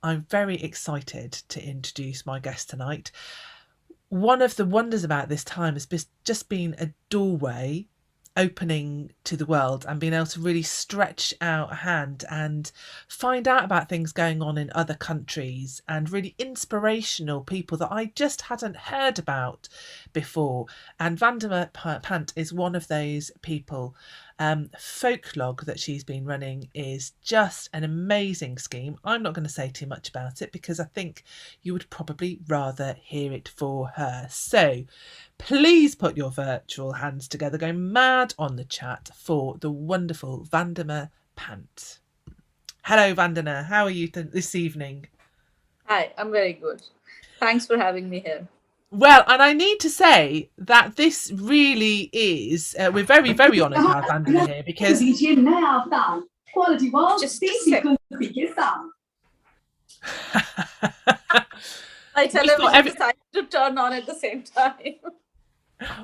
I'm very excited to introduce my guest tonight. One of the wonders about this time has just been a doorway opening to the world and being able to really stretch out a hand and find out about things going on in other countries and really inspirational people that I just hadn't heard about before. And Vandana Pant is one of those people. Folklog that she's been running is just an amazing scheme. I'm not going to say too much about it because I think you would probably rather hear it for her. So please put your virtual hands together, go mad on the chat for the wonderful Vandana Pant. Hello, Vandana. How are you this evening? Hi, I'm very good. Thanks for having me here. Well, and I need to say that this really is, we're very, very honoured to have Vandana here because... Just a second. My television decided to turn on at the same time.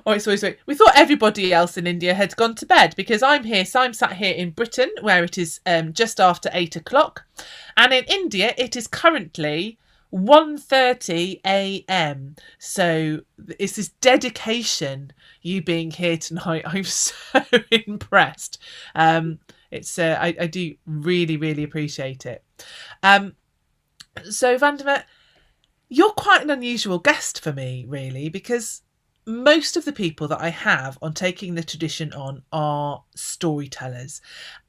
Oh, sorry. We thought everybody else in India had gone to bed because I'm here. So I'm sat here in Britain where it is just after 8 o'clock. And in India, it is currently 1:30 a.m. So it's this dedication, you being here tonight. I'm so impressed. It's I do really, really appreciate it. So Vandana, you're quite an unusual guest for me, really, because most of the people that I have on Taking the Tradition On are storytellers,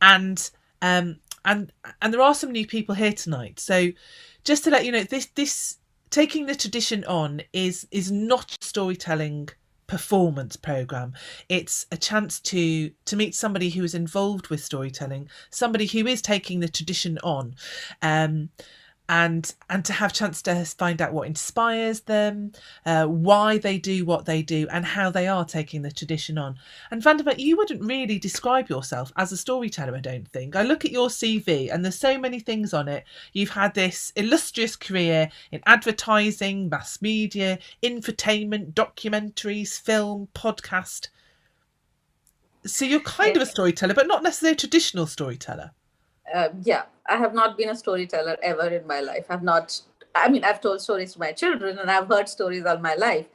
and there are some new people here tonight. So just to let you know, this Taking the Tradition On is not a storytelling performance program. It's a chance to meet somebody who is involved with storytelling, somebody who is taking the tradition on, and to have a chance to find out what inspires them, why they do what they do, and how they are taking the tradition on. And Vandana, you wouldn't really describe yourself as a storyteller, I don't think. I look at your CV and there's so many things on it. You've had this illustrious career in advertising, mass media, infotainment, documentaries, film, podcast. So you're kind of a storyteller, but not necessarily a traditional storyteller. Yeah, I have not been a storyteller ever in my life. I've told stories to my children and I've heard stories all my life.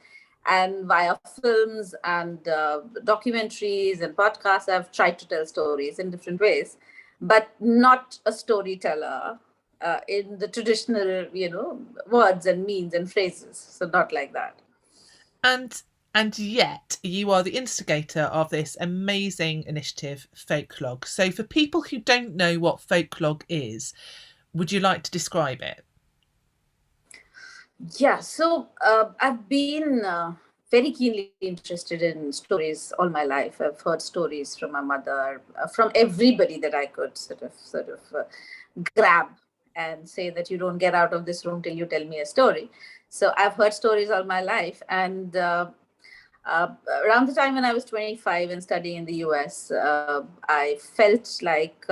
And via films and documentaries and podcasts, I've tried to tell stories in different ways, but not a storyteller in the traditional, words and means and phrases. So not like that. And yet you are the instigator of this amazing initiative, Folklog. So for people who don't know what Folklog is, would you like to describe it? Yeah, so I've been very keenly interested in stories all my life. I've heard stories from my mother, from everybody that I could sort of grab and say that you don't get out of this room till you tell me a story. So I've heard stories all my life, and around the time when I was 25 and studying in the US, I felt like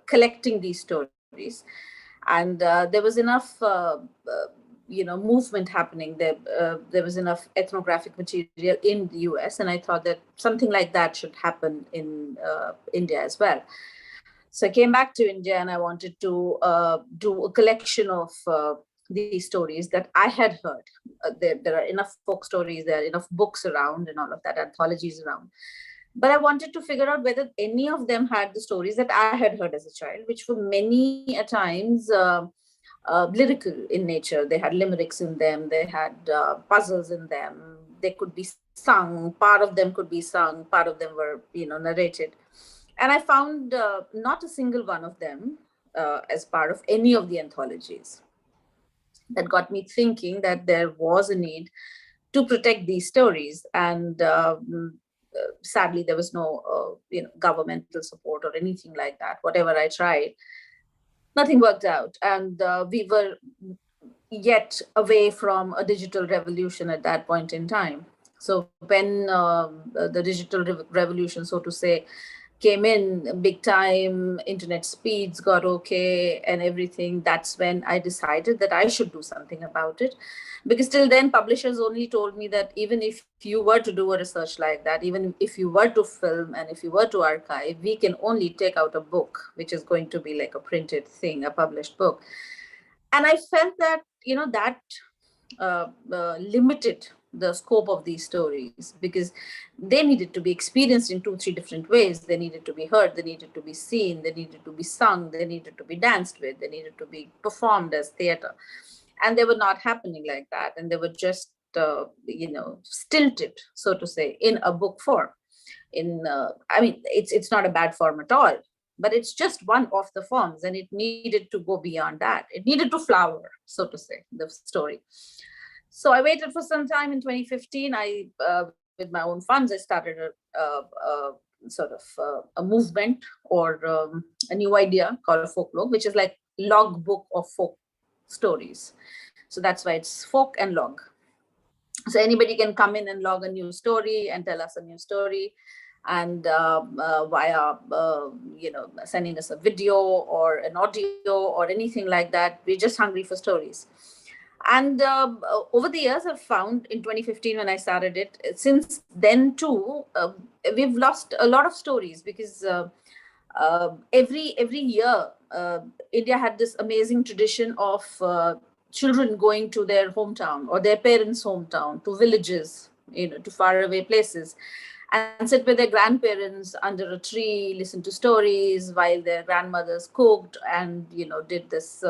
collecting these stories, and there was enough movement happening there. There was enough ethnographic material in the US, and I thought that something like that should happen in India as well. So I came back to India and I wanted to do a collection of these stories that I had heard. There are enough folk stories, there are enough books around and all of that, anthologies around. But I wanted to figure out whether any of them had the stories that I had heard as a child, which were many a times lyrical in nature. They had limericks in them, they had puzzles in them, they could be sung, part of them could be sung, part of them were, narrated. And I found not a single one of them as part of any of the anthologies. That got me thinking that there was a need to protect these stories. And sadly, there was no governmental support or anything like that. Whatever I tried, nothing worked out. And we were yet away from a digital revolution at that point in time. So when the digital revolution, so to say, came in big time, internet speeds got okay and everything, that's when I decided that I should do something about it. Because till then, publishers only told me that even if you were to do a research like that, even if you were to film and if you were to archive, we can only take out a book, which is going to be like a printed thing, a published book. And I felt that, that limited the scope of these stories, because they needed to be experienced in 2-3 different ways. They needed to be heard, they needed to be seen, they needed to be sung, they needed to be danced with, they needed to be performed as theater. And they were not happening like that. And they were just, stilted, so to say, in a book form. It's not a bad form at all, but it's just one of the forms, and it needed to go beyond that. It needed to flower, so to say, the story. So I waited for some time. In 2015, with my own funds, I started a movement, or a new idea called folklore, which is like log book of folk stories. So that's why it's folk and log. So anybody can come in and log a new story and tell us a new story, and via sending us a video or an audio or anything like that. We're just hungry for stories. And over the years, I've found, in 2015 when I started it, since then too, we've lost a lot of stories, because every year, India had this amazing tradition of children going to their hometown or their parents' hometown, to villages, to faraway places, and sit with their grandparents under a tree, listen to stories while their grandmothers cooked, and did this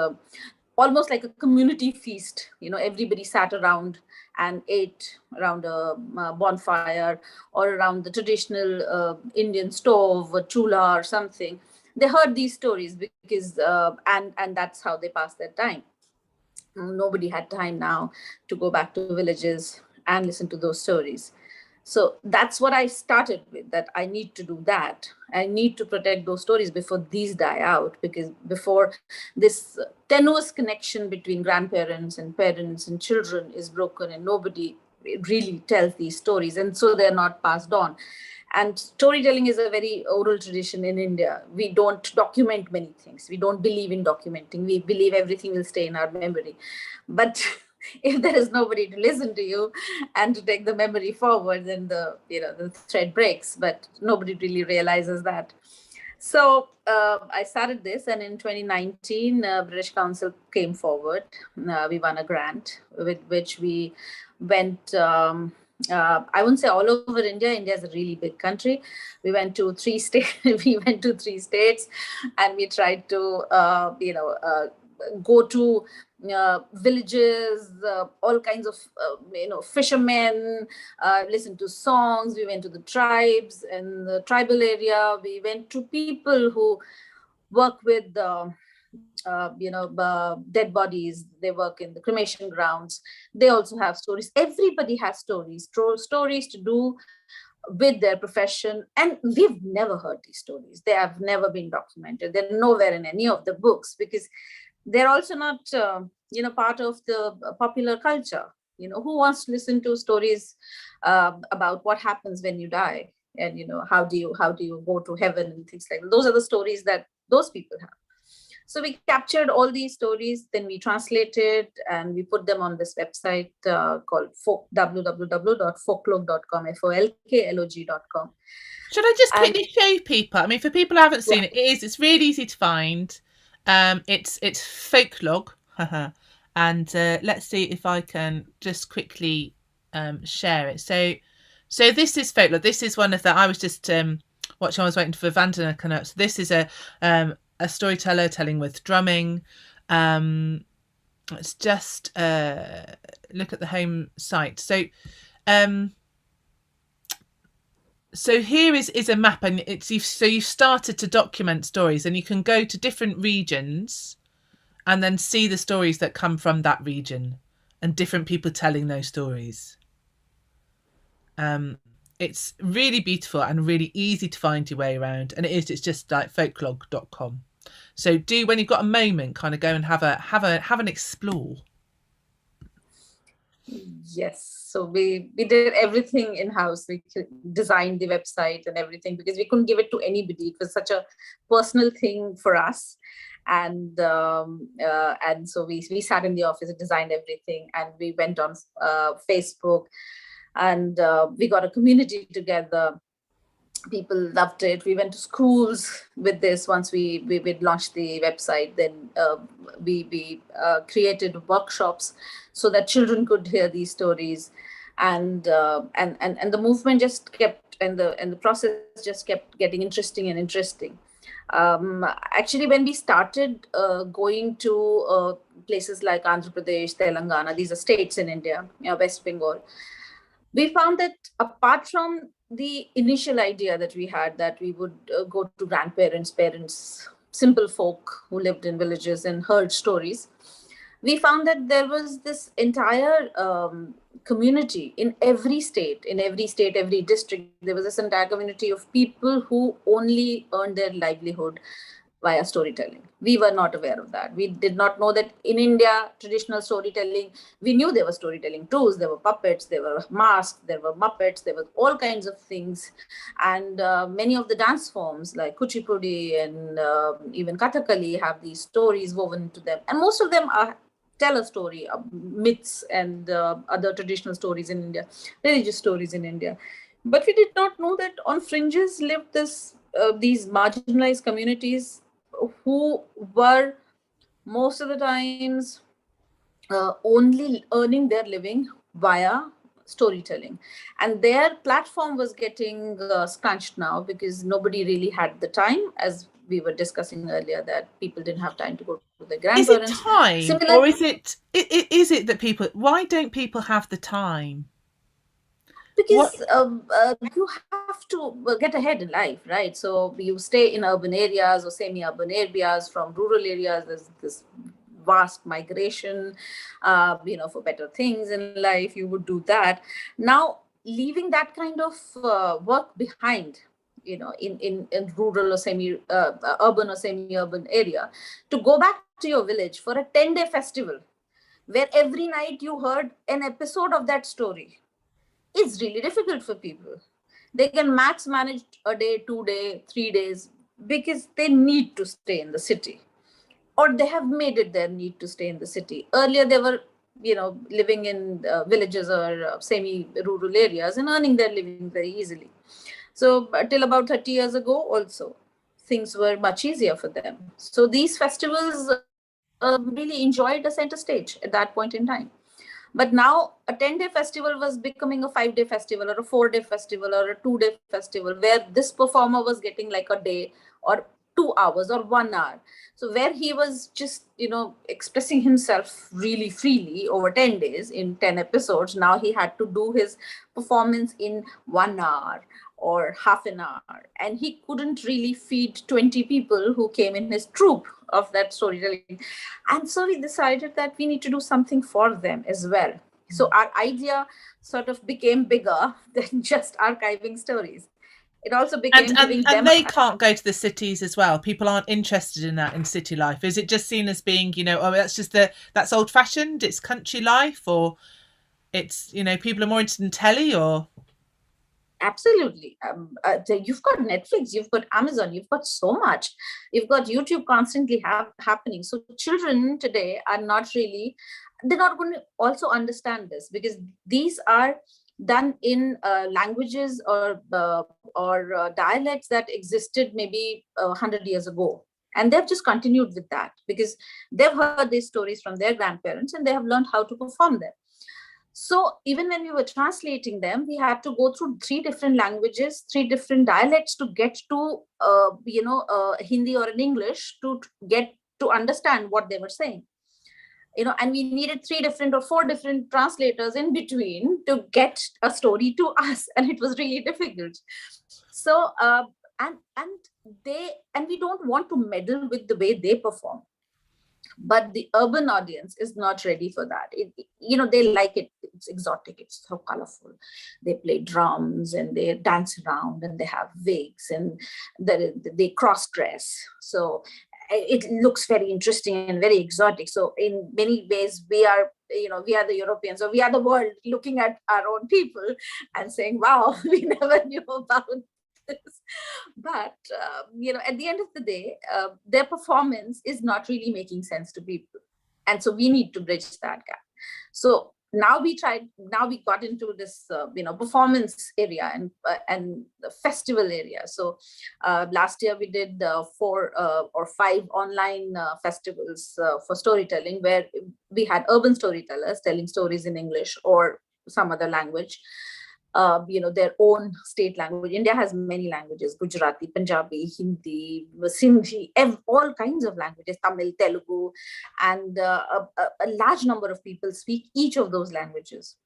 almost like a community feast. Everybody sat around and ate around a bonfire, or around the traditional Indian stove or chula or something. They heard these stories, because and that's how they passed their time. Nobody had time now to go back to villages and listen to those stories. So that's what I started with, that I need to do that. I need to protect those stories before these die out, because before this tenuous connection between grandparents and parents and children is broken, and nobody really tells these stories, and so they're not passed on. And storytelling is a very oral tradition in India. We don't document many things. We don't believe in documenting. We believe everything will stay in our memory. But if there is nobody to listen to you and to take the memory forward, then the thread breaks. But nobody really realizes that. So I started this, and in 2019, British Council came forward. We won a grant with which we went. I wouldn't say all over India. India is a really big country. We went to 3 states. We went to 3 states, and we tried to, go to villages, all kinds of, fishermen, listen to songs. We went to the tribes and the tribal area. We went to people who work with dead bodies. They work in the cremation grounds. They also have stories. Everybody has stories to do with their profession, and we've never heard these stories. They have never been documented. They're nowhere in any of the books, because they're also not part of the popular culture. Who wants to listen to stories about what happens when you die, and how do you go to heaven and things like that. Those are the stories that those people have. So we captured all these stories, then we translated, and we put them on this website called www.folklog.com, folklog.com. Should I just quickly show people? I mean, for people who haven't seen it, it's really easy to find. It's Folklog, and let's see if I can just quickly share it. So this is Folklog. This is one of the. I was just watching. I was waiting for Vandana to come up. So this is a storyteller telling with drumming. Let's just look at the home site. So here is a map, and you've started to document stories, and you can go to different regions and then see the stories that come from that region and different people telling those stories. It's really beautiful and really easy to find your way around, and it's just like folklog.com. So do, when you've got a moment, kind of go and have an explore. Yes. So we did everything in-house. We designed the website and everything, because we couldn't give it to anybody. It was such a personal thing for us. And so we sat in the office and designed everything, and we went on Facebook, and we got a community together. People loved it. We went to schools with this. Once we launched the website, then we created workshops so that children could hear these stories, and the movement just kept, and the process just kept getting interesting and interesting. Actually, when we started going to places like Andhra Pradesh, Telangana, these are states in India, West Bengal, we found that apart from the initial idea that we had, that we would go to grandparents, parents, simple folk who lived in villages and heard stories, we found that there was this entire community in every state, every district. There was this entire community of people who only earned their livelihood via storytelling. We were not aware of that. We did not know that in India, traditional storytelling, we knew there were storytelling tools, there were puppets, there were masks, there were Muppets, there were all kinds of things. And many of the dance forms like Kuchipudi and even Kathakali have these stories woven into them. And most of them are tell a story, myths and other traditional stories in India, religious stories in India. But we did not know that on fringes lived these marginalized communities who were most of the times only earning their living via storytelling, and their platform was getting scrunched now because nobody really had the time, as we were discussing earlier, that people didn't have time to go to their Is it grandparents. time, Similar, or is it that people? Why don't people have the time? What? because you have to get ahead in life, right? So you stay in urban areas or semi-urban areas from rural areas. There's this vast migration, for better things in life. You would do that. Now, leaving that kind of work behind, in rural or urban or semi-urban area, to go back to your village for a 10-day festival where every night you heard an episode of that story, it's really difficult for people. They can max manage a day, 2 day, 3 days, because they need to stay in the city, or they have made it their need to stay in the city. Earlier, they were, living in villages or semi-rural areas and earning their living very easily. So till about 30 years ago, also things were much easier for them. So these festivals really enjoyed a center stage at that point in time. But now a 10-day festival was becoming a 5-day festival or a 4-day festival or a 2-day festival, where this performer was getting like a day or 2 hours or 1 hour. So where he was just, expressing himself really freely over 10 days in 10 episodes, now he had to do his performance in 1 hour or half an hour. And he couldn't really feed 20 people who came in his troupe of that storytelling. And so we decided that we need to do something for them as well. So our idea sort of became bigger than just archiving stories. It also became giving And them they can't go to the cities as well. People aren't interested in that in city life. Is it just seen as being, that's old fashioned, it's country life, or it's, people are more interested in telly, or? Absolutely. You've got Netflix, you've got Amazon, you've got so much. You've got YouTube constantly happening. So children today are not really, they're not going to also understand this, because these are done in languages or dialects that existed maybe 100 years ago. And they've just continued with that because they've heard these stories from their grandparents and they have learned how to perform them. So even when we were translating them, we had to go through 3 different languages, 3 different dialects to get to, Hindi or in English to get to understand what they were saying. And we needed 3 different or 4 different translators in between to get a story to us, and it was really difficult. So, and we don't want to meddle with the way they perform, but the urban audience is not ready for that. They like it. It's exotic, it's so colorful. They play drums and they dance around and they have wigs and they cross dress. So it looks very interesting and very exotic. So in many ways, we are the Europeans, or we are the world looking at our own people and saying, wow, we never knew about this. But at the end of the day, their performance is not really making sense to people, and so we need to bridge that gap. So now we got into this performance area and the festival area. So last year we did 4 or 5 online festivals for storytelling, where we had urban storytellers telling stories in English or some other language, their own state language. India has many languages: Gujarati, Punjabi, Hindi, Sindhi, all kinds of languages, Tamil, Telugu, and a large number of people speak each of those languages.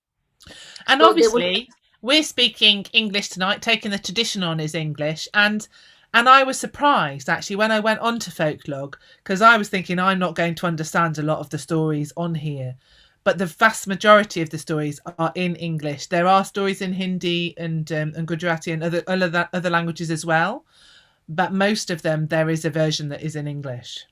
And so obviously, we're speaking English tonight, taking the tradition on is English. And I was surprised, actually, when I went on to Folklog, because I was thinking I'm not going to understand a lot of the stories on here. But the vast majority of the stories are in English. There are stories in Hindi and Gujarati and other languages as well. But most of them, there is a version that is in English.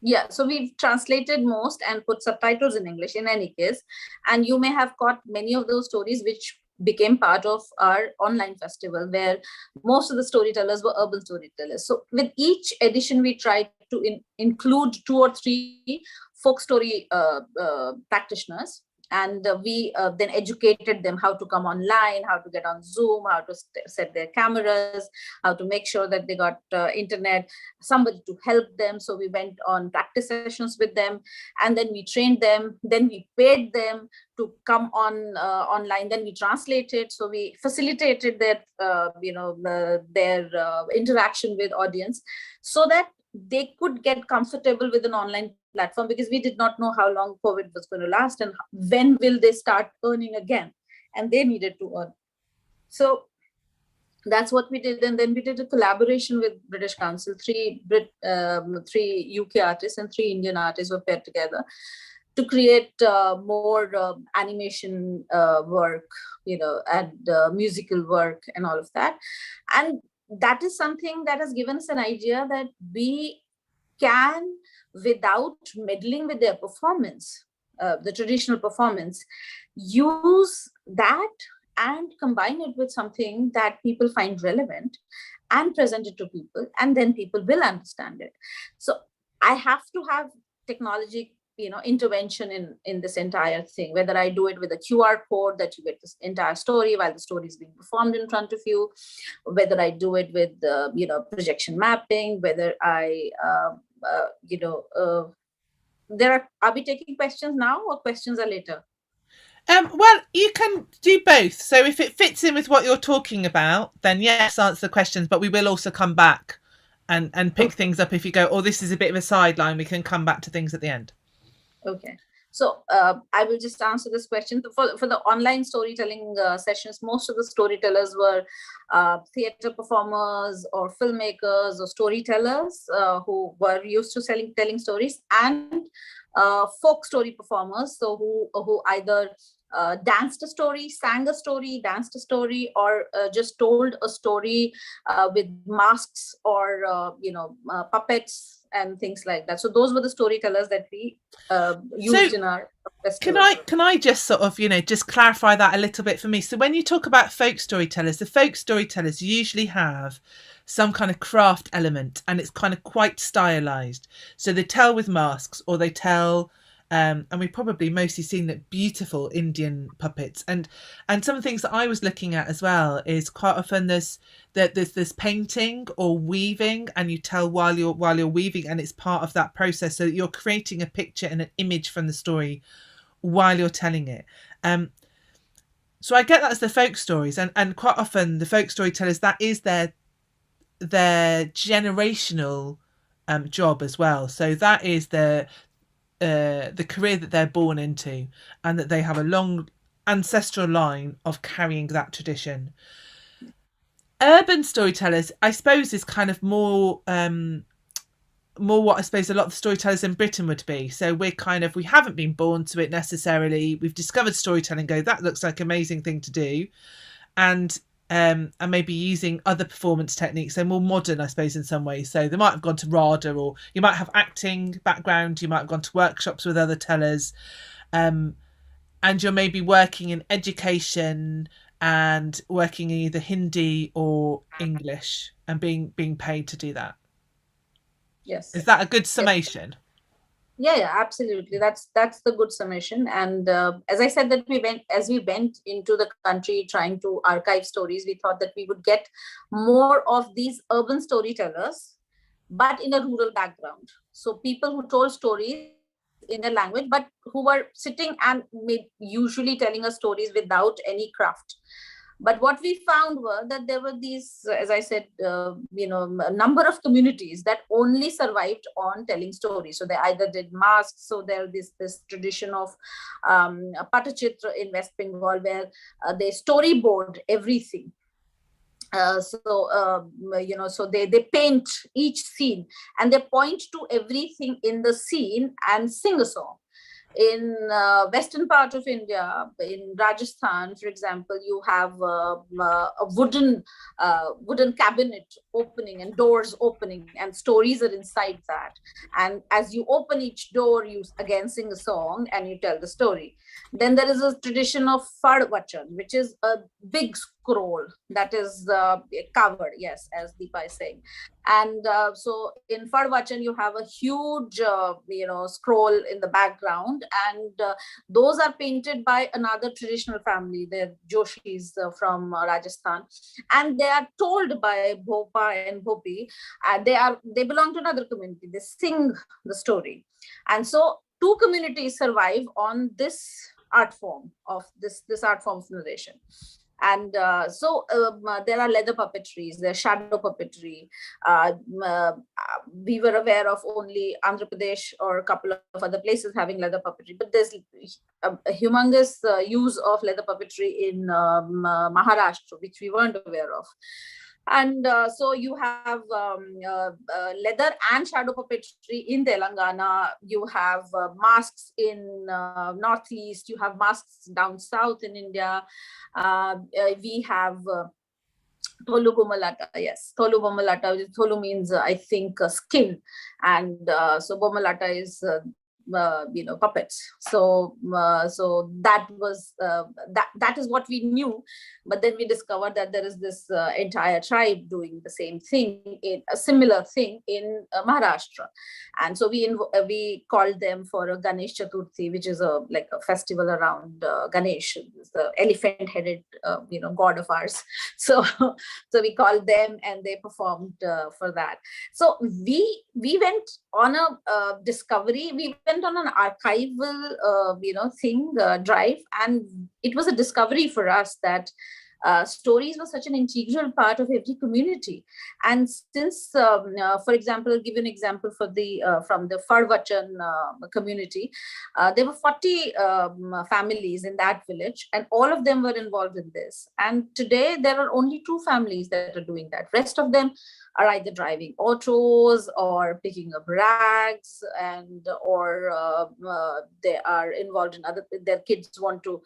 Yeah, so we've translated most and put subtitles in English in any case. And you may have caught many of those stories which became part of our online festival, where most of the storytellers were urban storytellers. So with each edition, we tried to include 2 or 3 folk story practitioners. And we then educated them how to come online, how to get on Zoom, how to set their cameras, how to make sure that they got internet, somebody to help them. So we went on practice sessions with them, and then we trained them. Then we paid them to come on online. Then we translated. So we facilitated their, their interaction with audience, so that they could get comfortable with an online platform, because we did not know how long COVID was going to last and when will they start earning again, and they needed to earn. So that's what we did. And then we did a collaboration with British Council. 3 UK artists and 3 Indian artists were paired together to create more animation work, and musical work and all of that. And that is something that has given us an idea that we can, without meddling with their performance, the traditional performance, use that and combine it with something that people find relevant and present it to people, and then people will understand it. So I have to have technology intervention in this entire thing, whether I do it with a QR code that you get this entire story while the story is being performed in front of you, whether I do it with projection mapping, whether I are we taking questions now or questions are later? Well, you can do both. So if it fits in with what you're talking about, then yes, answer the questions, but we will also come back and pick things up. If you go, oh, this is a bit of a sideline, we can come back to things at the end. Okay. So I will just answer this question. For the online storytelling sessions, most of the storytellers were theatre performers or filmmakers or storytellers who were used to telling stories, and folk story performers, so who either danced a story, sang a story, danced a story, or just told a story with masks or puppets and things like that. So those were the storytellers that we used in our festival. Can I just sort of just clarify that a little bit for me? So when you talk about folk storytellers, the folk storytellers usually have some kind of craft element, and it's kind of quite stylized. So they tell with masks, or they tell and we've probably mostly seen that beautiful Indian puppets, and some of the things that I was looking at as well is quite often there's painting or weaving, and you tell while you're weaving, and it's part of that process, so that you're creating a picture and an image from the story while you're telling it. So I get that as the folk stories, and quite often the folk storytellers, that is their generational job as well. So that is the career that they're born into, and that they have a long ancestral line of carrying that tradition. Urban storytellers, I suppose, is kind of more what I suppose a lot of the storytellers in Britain would be. So we haven't been born to it necessarily. We've discovered storytelling, go, that looks like an amazing thing to do, and maybe using other performance techniques. They're more modern, I suppose, in some ways. So they might have gone to RADA, or you might have acting background, you might have gone to workshops with other tellers, and you're maybe working in education and working in either Hindi or English and being paid to do that. Yes. Is that a good summation? Yeah, absolutely. That's the good summation. And as I said, that we went into the country trying to archive stories, we thought that we would get more of these urban storytellers, but in a rural background. So people who told stories in their language, but who were sitting and usually telling us stories without any craft. But what we found were that there were these, as I said, a number of communities that only survived on telling stories. So they either did masks. So there this tradition of Patachitra in West Bengal, where they storyboard everything. So they paint each scene, and they point to everything in the scene and sing a song. In western part of India, in Rajasthan, for example, you have a wooden cabinet opening and doors opening, and stories are inside that. And as you open each door, you again sing a song and you tell the story. Then there is a tradition of Fardvachan, which is a big scroll that is covered, yes, as Deepa is saying. And so in Fardvachan, you have a huge, scroll in the background, and those are painted by another traditional family. They're Joshis from Rajasthan, and they are told by Bhopa and Bhopi. They belong to another community. They sing the story, and so two communities survive on this art form of this art form of narration. And there are leather puppetries, there's shadow puppetry. uh, uh, we were aware of only Andhra Pradesh or a couple of other places having leather puppetry, but there's a humongous use of leather puppetry in Maharashtra, which we weren't aware of. And so you have leather and shadow puppetry in Telangana. You have masks in Northeast. You have masks down south in India. We have Tholu Bomalata, yes. Tholu Bomalata, Tholu means, I think, skin. And so Bomalata is, puppets. So that was, that is what we knew. But then we discovered that there is this entire tribe doing the same thing, in a similar thing in Maharashtra. And so we called them for a Ganesh Chaturthi, which is like a festival around Ganesh, the elephant-headed, god of ours. So so we called them, and they performed for that. So we went on a discovery. We went on an archival thing, drive, and it was a discovery for us that stories were such an integral part of every community. And since, for example, I'll give you an example for the from the Farvachan community. There were 40 families in that village, and all of them were involved in this. And today there are only two families that are doing that. Rest of them are either driving autos or picking up rags, and or they are involved in other. Their kids want to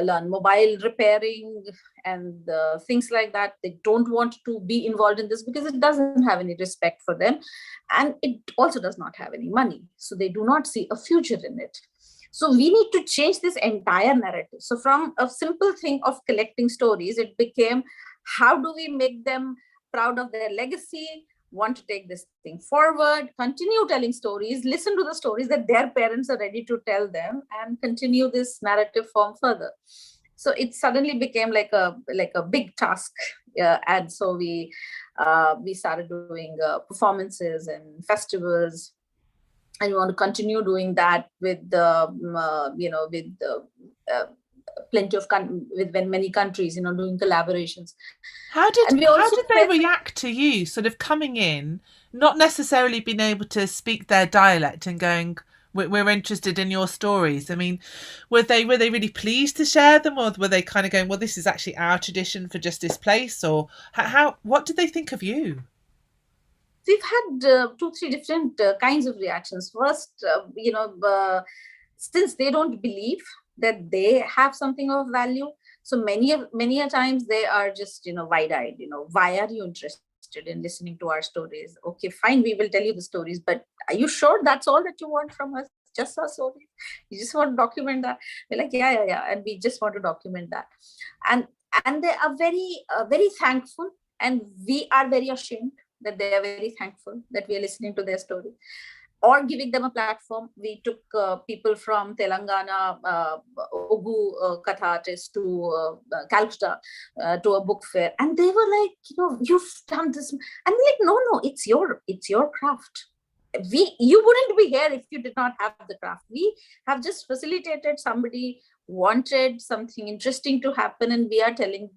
learn mobile repairing and things like that. They don't want to be involved in this because it doesn't have any respect for them, and it also does not have any money, so they do not see a future in it. So we need to change this entire narrative. So from a simple thing of collecting stories, it became, how do we make them proud of their legacy, want to take this thing forward, continue telling stories, listen to the stories that their parents are ready to tell them, and continue this narrative form further. So it suddenly became like a big task. And so we started doing performances and festivals, and we want to continue doing that with the with uh, plenty of with many countries, doing collaborations. How did And we how also did they react to you sort of coming in, not necessarily being able to speak their dialect and going, we're interested in your stories? I mean, were they really pleased to share them, or were they kind of going, well, this is actually our tradition for just this place? Or what did they think of you? We've had two, three different kinds of reactions. First, since they don't believe that they have something of value, so many a times they are just wide-eyed. Why are you interested in listening to our stories? Okay, fine, we will tell you the stories, but are you sure that's all that you want from us? Just our stories? You just want to document that? We're like, yeah, and we just want to document that. And they are very thankful, and we are very ashamed that they are very thankful that we are listening to their story. or giving them a platform. We took people from Telangana, Ogu Katha artists to Calcutta to a book fair, and they were like, you've done this, and we're like, no, it's your craft. You wouldn't be here if you did not have the craft. We have just facilitated. Somebody wanted something interesting to happen, and we are telling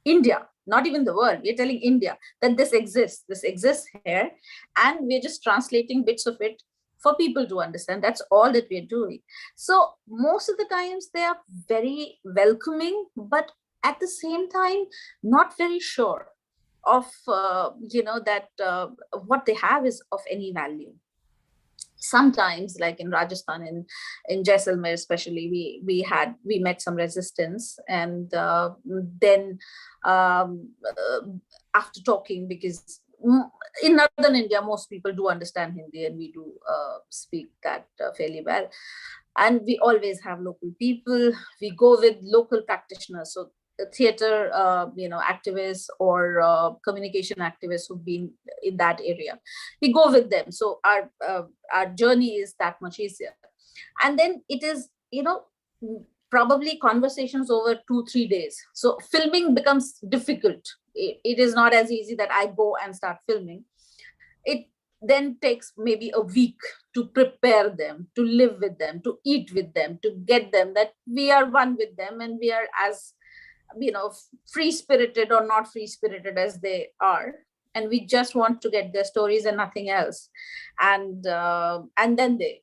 India, not even the world, we're telling India that this exists here, and we're just translating bits of it for people to understand. That's all that we're doing. So most of the times they are very welcoming, but at the same time not very sure of that what they have is of any value. Sometimes, like in Rajasthan, in Jaisalmer especially, we met some resistance, and then after talking, because in northern India most people do understand Hindi, and we do speak that fairly well, and we always have local people. We go with local practitioners, so theater activists or communication activists who've been in that area. We go with them, so our journey is that much easier. And then it is probably conversations over 2-3 days, so filming becomes difficult. It is not as easy that I go and start filming. It then takes maybe a week to prepare them, to live with them, to eat with them, to get them that we are one with them, and we are as free-spirited or not free-spirited as they are, and we just want to get their stories and nothing else. And then they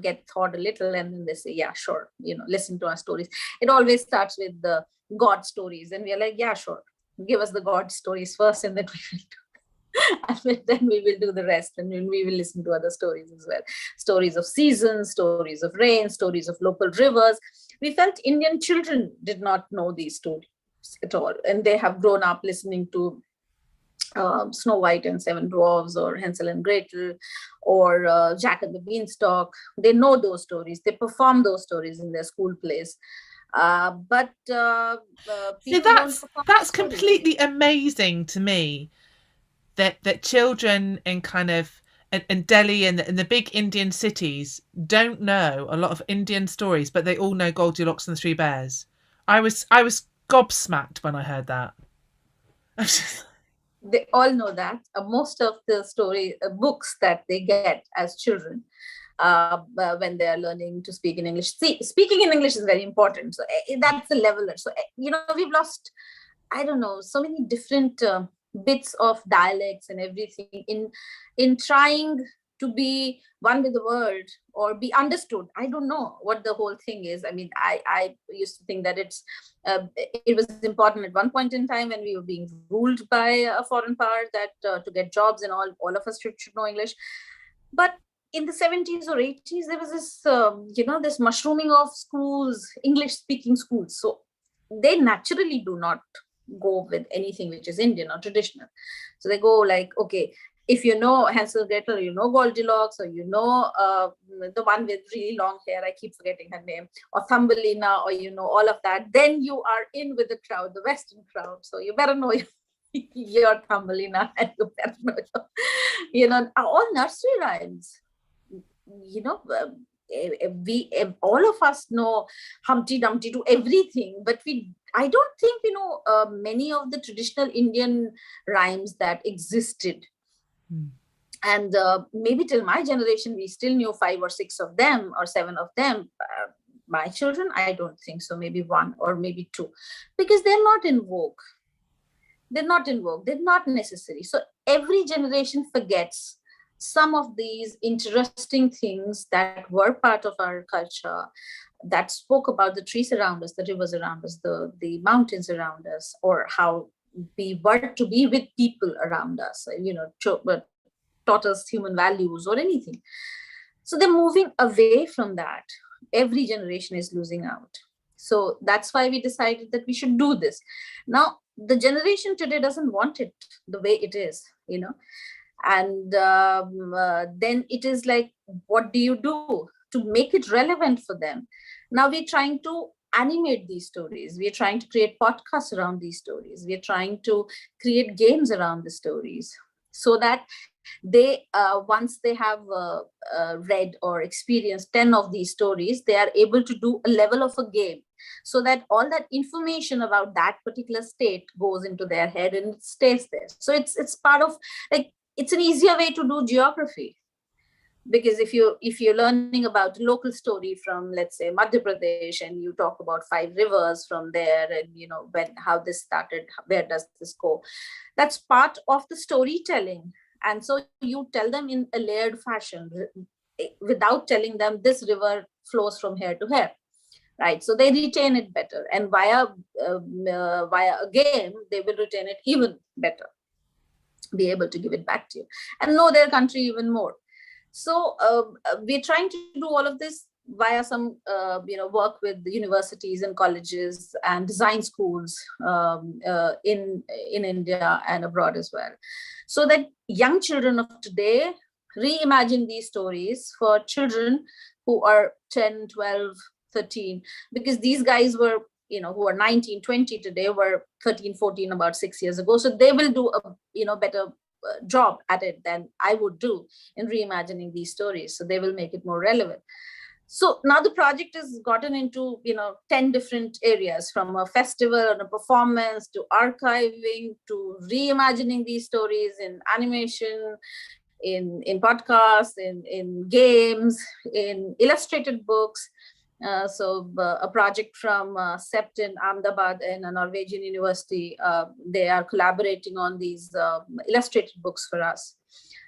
get thought a little, and then they say, yeah, sure, listen to our stories. It always starts with the God stories, and we are like, yeah, sure, give us the God stories first, and then we will do the rest, and then we will listen to other stories as well. Stories of seasons, stories of rain, stories of local rivers. We felt Indian children did not know these stories at all, and they have grown up listening to Snow White and Seven Dwarfs, or Hansel and Gretel, or Jack and the Beanstalk. They know those stories. They perform those stories in their school plays. But that's completely amazing to me. That children in kind of in Delhi and in the big Indian cities don't know a lot of Indian stories, but they all know Goldilocks and the Three Bears. I was gobsmacked when I heard that. They all know that. Most of the story books that they get as children, when they are learning to speak in English. See, speaking in English is very important. So that's the leveler. So we've lost, I don't know, so many different bits of dialects and everything in trying to be one with the world or be understood. I don't know what the whole thing is. I mean, I used to think that it was important at one point in time when we were being ruled by a foreign power, that to get jobs and all of us should know English. But in the 70s or 80s, there was this, this mushrooming of schools, English-speaking schools. So they naturally do not go with anything which is Indian or traditional. So they go like, okay, if you know Hansel and Gretel, you know Goldilocks, or the one with really long hair, I keep forgetting her name, or Thumbelina, or all of that, then you are in with the crowd, the Western crowd. So you better know your Thumbelina, and you better know, all nursery rhymes. All of us know Humpty Dumpty to everything, but I don't think we know many of the traditional Indian rhymes that existed. And maybe till my generation, we still knew 5 or 6 of them or 7 of them. My children, I don't think so. Maybe 1 or maybe 2, because they're not in vogue. They're not in vogue. They're not necessary. So every generation forgets some of these interesting things that were part of our culture, that spoke about the trees around us, the rivers around us, the mountains around us, or how we were to be with people around us, taught us human values or anything. So they're moving away from that. Every generation is losing out. So that's why we decided that we should do this. Now, the generation today doesn't want it the way it is, and then it is like, what do you do to make it relevant for them? Now we're trying to animate these stories. We're trying to create podcasts around these stories. We're trying to create games around the stories. so that they once they have read or experienced 10 of these stories, they are able to do a level of a game, so that all that information about that particular state goes into their head and it stays there. So it's part of, like, it's an easier way to do geography, because if you're learning about local story from, let's say, Madhya Pradesh, and you talk about 5 rivers from there, and when, how this started, where does this go, that's part of the storytelling. And so you tell them in a layered fashion, without telling them this river flows from here to here, right? So they retain it better, and via a game they will retain it even better, be able to give it back to you, and know their country even more. So we're trying to do all of this via some work with universities and colleges and design schools in India and abroad as well, so that young children of today reimagine these stories for children who are 10, 12, 13, because these guys were, who are 19, 20 today, were 13, 14 about 6 years ago. So they will do a better job at it than I would do in reimagining these stories. So they will make it more relevant. So now the project has gotten into 10 different areas, from a festival and a performance to archiving to reimagining these stories in animation, in podcasts, in games, in illustrated books. A project from SEPT in Ahmedabad and a Norwegian university, they are collaborating on these illustrated books for us.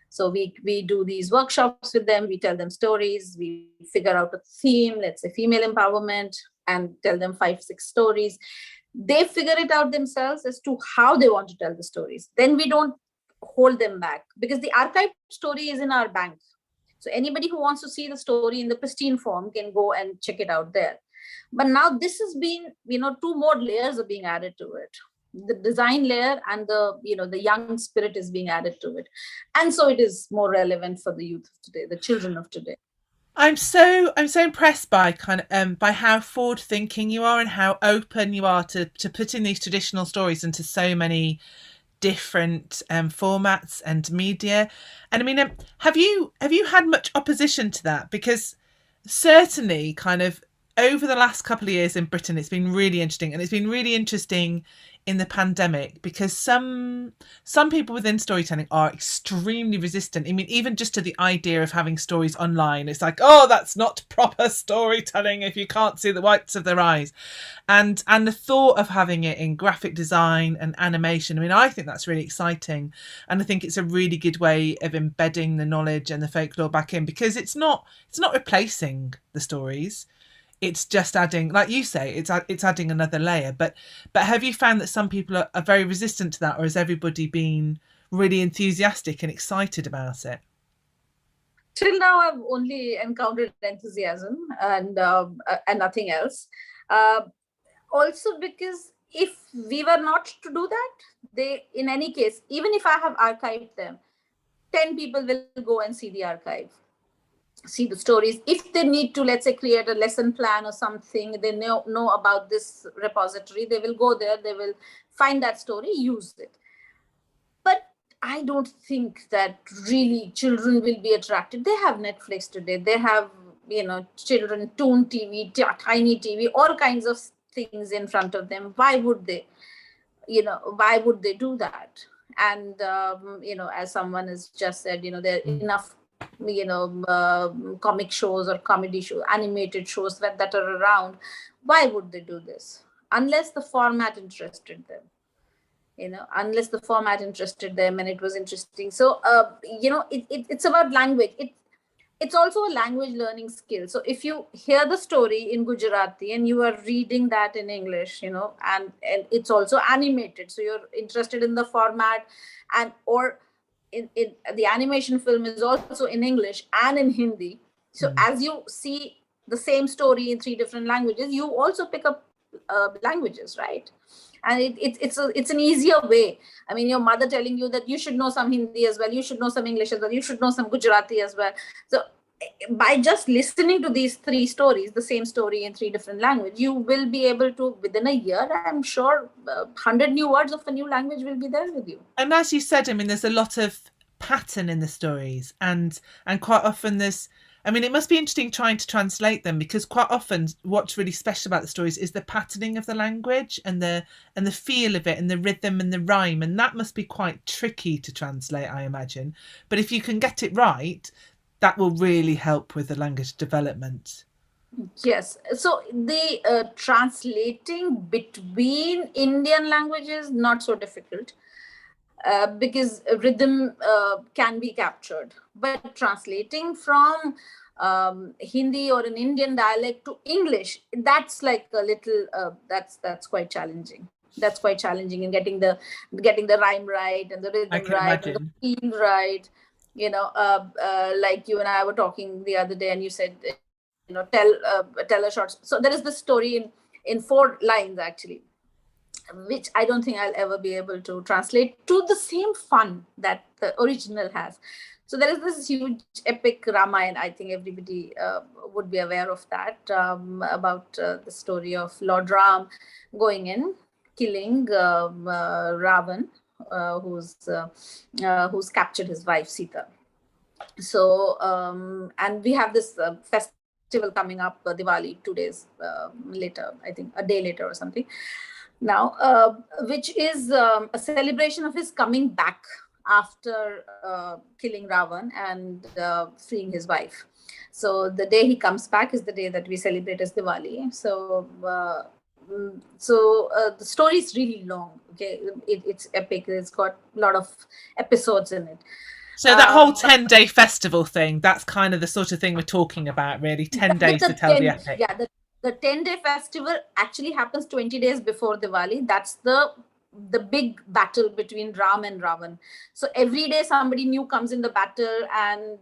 So we do these workshops with them, we tell them stories, we figure out a theme, let's say female empowerment, and tell them 5, 6 stories. They figure it out themselves as to how they want to tell the stories. Then we don't hold them back, because the archived story is in our bank. So anybody who wants to see the story in the pristine form can go and check it out there. But now this has been, 2 more layers are being added to it. The design layer and the young spirit is being added to it. And so it is more relevant for the youth of today, the children of today. I'm so impressed by by how forward thinking you are and how open you are to putting these traditional stories into so many different formats and media. And I mean, have you had much opposition to that? Because certainly over the last couple of years in Britain, it's been really interesting, and it's been really interesting in the pandemic, because some people within storytelling are extremely resistant. I mean, even just to the idea of having stories online, it's like, oh, that's not proper storytelling if you can't see the whites of their eyes. And the thought of having it in graphic design and animation, I mean, I think that's really exciting, and I think it's a really good way of embedding the knowledge and the folklore back in, because it's not replacing the stories. It's just adding, like you say, it's adding another layer. But have you found that some people are very resistant to that, or has everybody been really enthusiastic and excited about it? Till now, I've only encountered enthusiasm and nothing else. Also, because if we were not to do that, they, in any case, even if I have archived them, 10 people will go and see the archive, see the stories. If they need to, let's say, create a lesson plan or something, they know about this repository, they will go there, they will find that story, use it. But I don't think that really children will be attracted. They have Netflix today, they have children, Toon TV, Tiny TV, all kinds of things in front of them. Why would they do that? And as someone has just said, there are enough comic shows or comedy shows, animated shows that are around. Why would they do this unless the format interested them? Unless the format interested them and it was interesting. So it's about language. It's also a language learning skill. So if you hear the story in Gujarati and you are reading that in English, and it's also animated, so you're interested in the format, or in the animation film is also in English and in Hindi. So as you see the same story in 3 different languages, you also pick up languages, right? And it's an easier way. I mean, your mother telling you that you should know some Hindi as well, you should know some English as well, you should know some Gujarati as well. So by just listening to these 3 stories, the same story in 3 different languages, you will be able to, within a year, I'm sure, 100 new words of a new language will be there with you. And as you said, I mean, there's a lot of pattern in the stories, and quite often there's, I mean, it must be interesting trying to translate them, because quite often what's really special about the stories is the patterning of the language and the feel of it and the rhythm and the rhyme, and that must be quite tricky to translate, I imagine. But if you can get it right, that will really help with the language development. Yes. So the translating between Indian languages not so difficult, because rhythm can be captured. But translating from Hindi or an Indian dialect to English, that's like a little that's quite challenging. That's quite challenging in getting the rhyme right and the I rhythm can right and the imagine. feel right. Like you and I were talking the other day, and you said, tell a short. So there is this story in 4 lines actually, which I don't think I'll ever be able to translate to the same fun that the original has. So there is this huge epic Ramayana. I think everybody would be aware of that, about the story of Lord Ram going in, killing Ravan, who's captured his wife Sita. So and we have this festival coming up, Diwali, 2 days later, I think a day later or something now, which is a celebration of his coming back after killing Ravan and freeing his wife. So the day he comes back is the day that we celebrate as Diwali. So the story is really long. Okay, it's epic. It's got a lot of episodes in it. So that whole 10-day festival thing, that's kind of the sort of thing we're talking about, really. 10 days to tell the epic. Yeah, the 10-day festival actually happens 20 days before Diwali. That's the big battle between Ram and Ravan. So every day somebody new comes in the battle and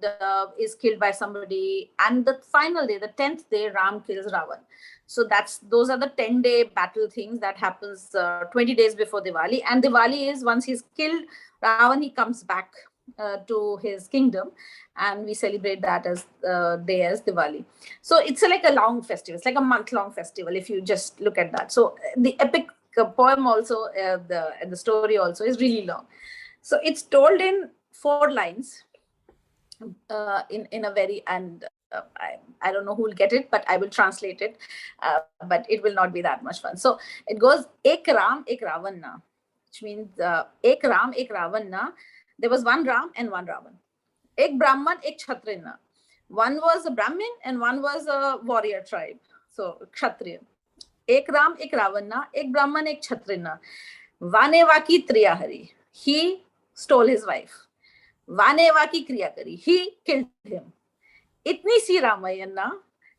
is killed by somebody. And the final day, the 10th day, Ram kills Ravan. So those are the 10-day battle things that happens 20 days before Diwali. And Diwali is once he's killed Ravan, he comes back to his kingdom, and we celebrate that as day as Diwali. So it's like a long festival. It's like a month-long festival if you just look at that. So the epic poem also, the story also is really long. So it's told in 4 lines, in a very, and I don't know who will get it, but I will translate it. But it will not be that much fun. So it goes: Ek Ram, ek Ravan na, which means Ek Ram, ek Ravan na. There was one Ram and one Ravan. Ek Brahman, ek Kshatriya na. One was a Brahmin and one was a warrior tribe. So Kshatriya. Ek Ram, ek Ravan na. Ek Brahman, ek Kshatriya na. Vaneva ki triya hari. He stole his wife. Vaneva ki kriya kari. He killed him. Itni si Ramayana.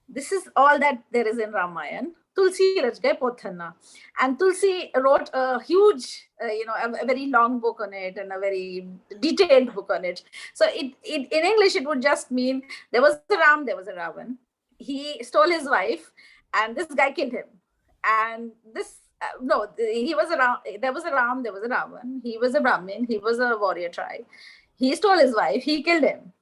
This is all that there is in Ramayana. Tulsi Rajgai Pothanna. And Tulsi wrote a huge, a very long book on it and a very detailed book on it. So in English, it would just mean there was a Ram, there was a Ravan. He stole his wife and this guy killed him. And he was a Ram, there was a Ram, there was a Ravan. He was a Brahmin, he was a warrior tribe. He stole his wife, he killed him.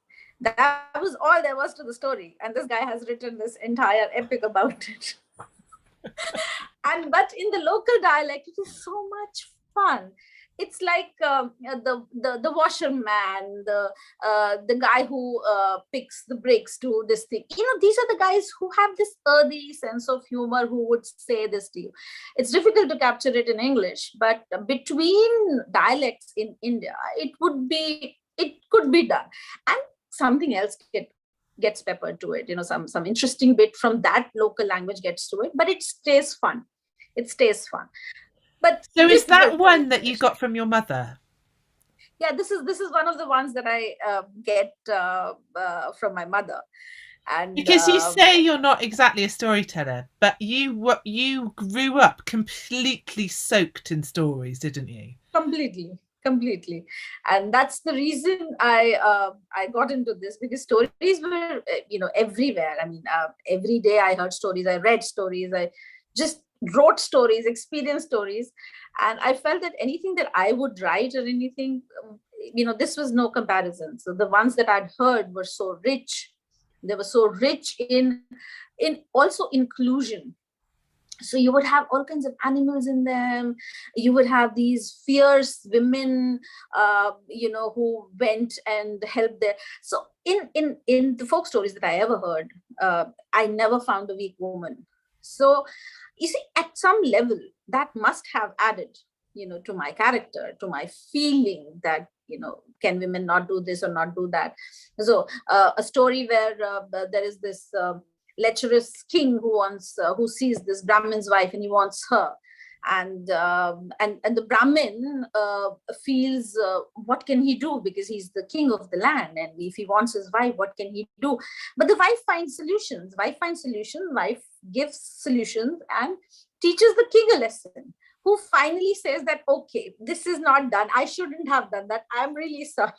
That was all there was to the story. And this guy has written this entire epic about it. But in the local dialect, it is so much fun. It's like the washerman, the guy who picks the bricks to this thing. These are the guys who have this earthy sense of humor who would say this to you. It's difficult to capture it in English, but between dialects in India, it could be done. And something else gets peppered to it, some interesting bit from that local language gets to it, but it stays fun. But so is that one that you got from your mother? Yeah, this is one of the ones that I get from my mother. And because you say you're not exactly a storyteller, but you grew up completely soaked in stories, didn't you? Completely. And that's the reason I got into this, because stories were everywhere. I mean, every day I heard stories, I read stories, I just wrote stories, experienced stories, and I felt that anything that I would write or anything, this was no comparison. So the ones that I'd heard were so rich. They were so rich in also inclusion. So you would have all kinds of animals in them. You would have these fierce women, who went and helped there. So in the folk stories that I ever heard, I never found a weak woman. So you see, at some level, that must have added, to my character, to my feeling that, can women not do this or not do that. So a story where there is this lecherous king who sees this Brahmin's wife and he wants her, and the Brahmin feels, what can he do, because he's the king of the land, and if he wants his wife, what can he do? But the wife finds solutions. Wife gives solutions and teaches the king a lesson, who finally says that, okay, this is not done, I shouldn't have done that, I'm really sorry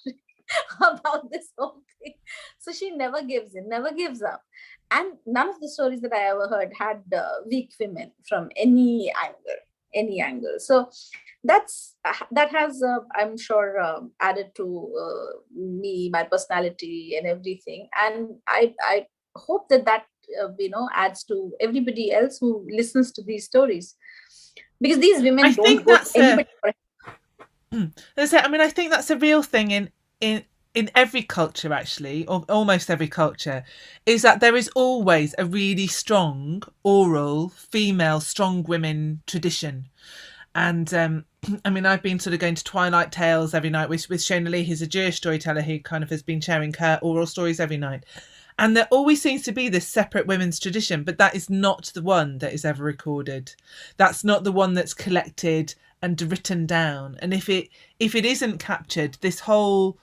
about this whole thing. So she never gives in, never gives up. And none of the stories that I ever heard had weak women from any angle. So that has, I'm sure, added to me, my personality and everything. And I hope that adds to everybody else who listens to these stories, because these women don't go to anybody for I think that's a real thing in every culture, actually, or almost every culture, is that there is always a really strong oral female strong women tradition. And I've been sort of going to Twilight Tales every night with Shona Lee, who's a Jewish storyteller who kind of has been sharing her oral stories every night. And there always seems to be this separate women's tradition, but that is not the one that is ever recorded. That's not the one that's collected and written down. And if it isn't captured, this whole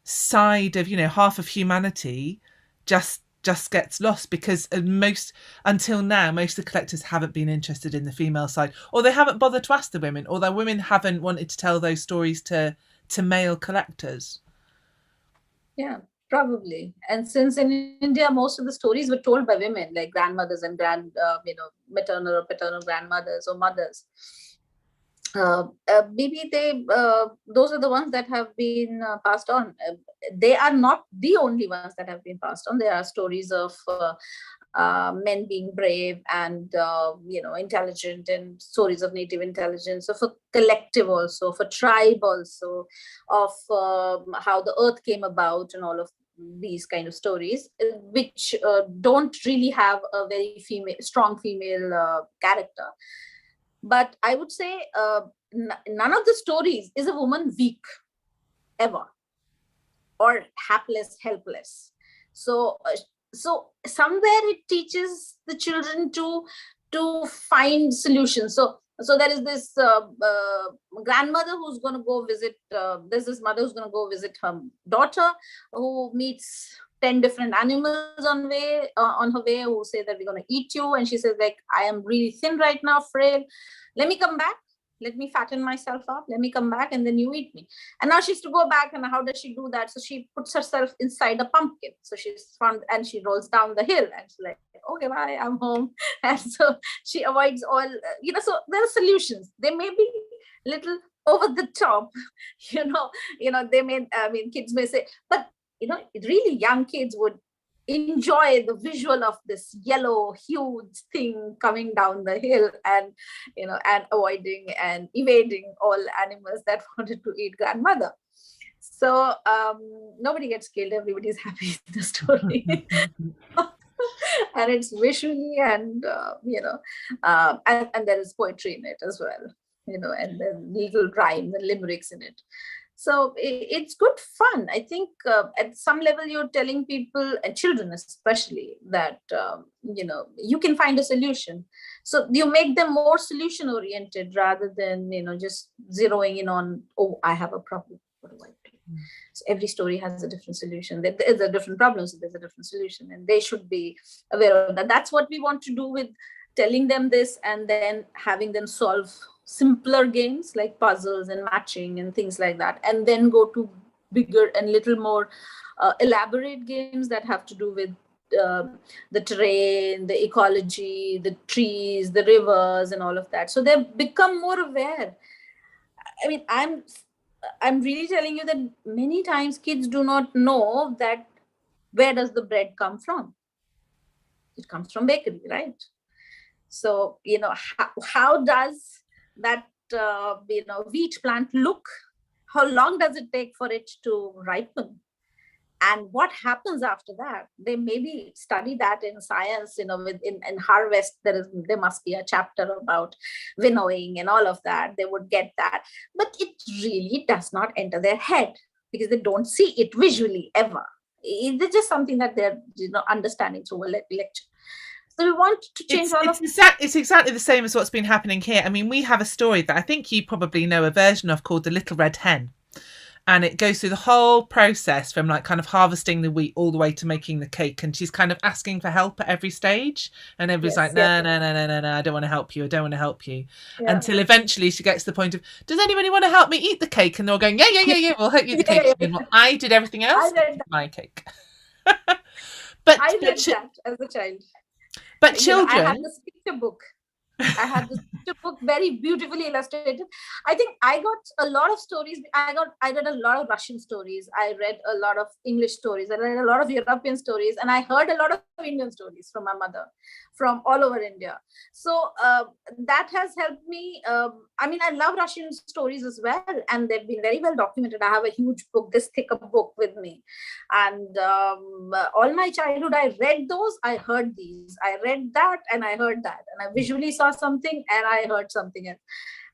side of, half of humanity just gets lost, because until now, most of the collectors haven't been interested in the female side, or they haven't bothered to ask the women, or the women haven't wanted to tell those stories to male collectors. Yeah, probably. And since in India, most of the stories were told by women, like grandmothers and maternal or paternal grandmothers or mothers. Maybe those are the ones that have been passed on. They are not the only ones that have been passed on. There are stories of men being brave and intelligent, and stories of native intelligence, of a collective also, of a tribe also, of how the earth came about, and all of these kind of stories, which don't really have a very strong female character. But I would say none of the stories is a woman weak ever, or hapless, helpless. So somewhere it teaches the children to find solutions. So there is this grandmother who's going to go visit. There's this mother who's going to go visit her daughter, who meets 10 different animals on her way, who say that we're going to eat you, and she says, like, I am really thin right now, frail. Let me come back. Let me fatten myself up. Let me come back, and then you eat me. And now she's to go back, and how does she do that? So she puts herself inside a pumpkin. So she's found, and she rolls down the hill, and she's like, okay, bye, I'm home. And so she avoids all, so there are solutions. They may be little over the top, they may, kids may say, but, really young kids would enjoy the visual of this yellow huge thing coming down the hill, and and avoiding and evading all animals that wanted to eat grandmother. So nobody gets killed, everybody's happy in the story. And it's visually, and and there is poetry in it as well, and then little rhymes and limericks in it. So it's good fun. I think at some level you're telling people, and children especially, that you can find a solution. So you make them more solution oriented, rather than just zeroing in on, oh, I have a problem, what do I do? So every story has a different solution. There's a different problem, so there's a different solution, and they should be aware of that. That's what we want to do with telling them this, and then having them solve simpler games like puzzles and matching and things like that, and then go to bigger and little more elaborate games that have to do with the terrain, the ecology, the trees, the rivers, and all of that. So they become more aware. I mean, I'm really telling you that many times kids do not know that where does the bread come from. It comes from bakery, right? So, how does that wheat plant look? How long does it take for it to ripen? And what happens after that? They maybe study that in science, in harvest. There must be a chapter about winnowing and all of that. They would get that, but it really does not enter their head because they don't see it visually ever. It's just something that they're understanding through a lecture. So we want to change all of it's exactly the same as what's been happening here. I mean, we have a story that I think you probably know a version of called The Little Red Hen. And it goes through the whole process from like kind of harvesting the wheat all the way to making the cake. And she's kind of asking for help at every stage. And everybody's like, no, I don't want to help you. I don't want to help you. Yeah. Until eventually she gets to the point of, does anybody want to help me eat the cake? And they're all going, yeah, we'll help you eat the cake. Well, I did everything else. My cake. But I read that as a child. But children. I had this picture book. Very beautifully illustrated. I think I got a lot of stories. I read a lot of Russian stories. I read a lot of English stories. I read a lot of European stories, and I heard a lot of Indian stories from my mother, from all over India. So that has helped me. I love Russian stories as well, and they've been very well documented. I have a huge book, this thick a book with me, and all my childhood I read those. I heard these. I read that, and I heard that, and I visually saw something and I heard something else.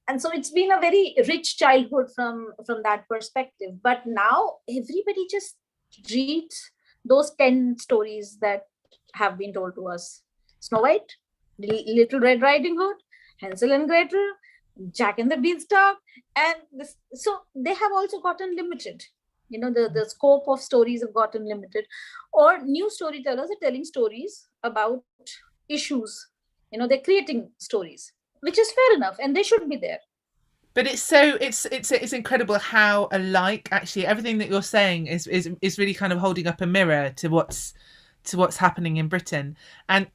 And so it's been a very rich childhood from that perspective. But now everybody just reads those 10 stories that have been told to us. Snow White, Little Red Riding Hood, Hansel and Gretel, Jack and the Beanstalk, and this. So they have also gotten limited. The scope of stories have gotten limited, or new storytellers are telling stories about issues. They're creating stories, which is fair enough, and they should be there. But it's incredible how alike actually everything that you're saying is really kind of holding up a mirror to what's happening in Britain, and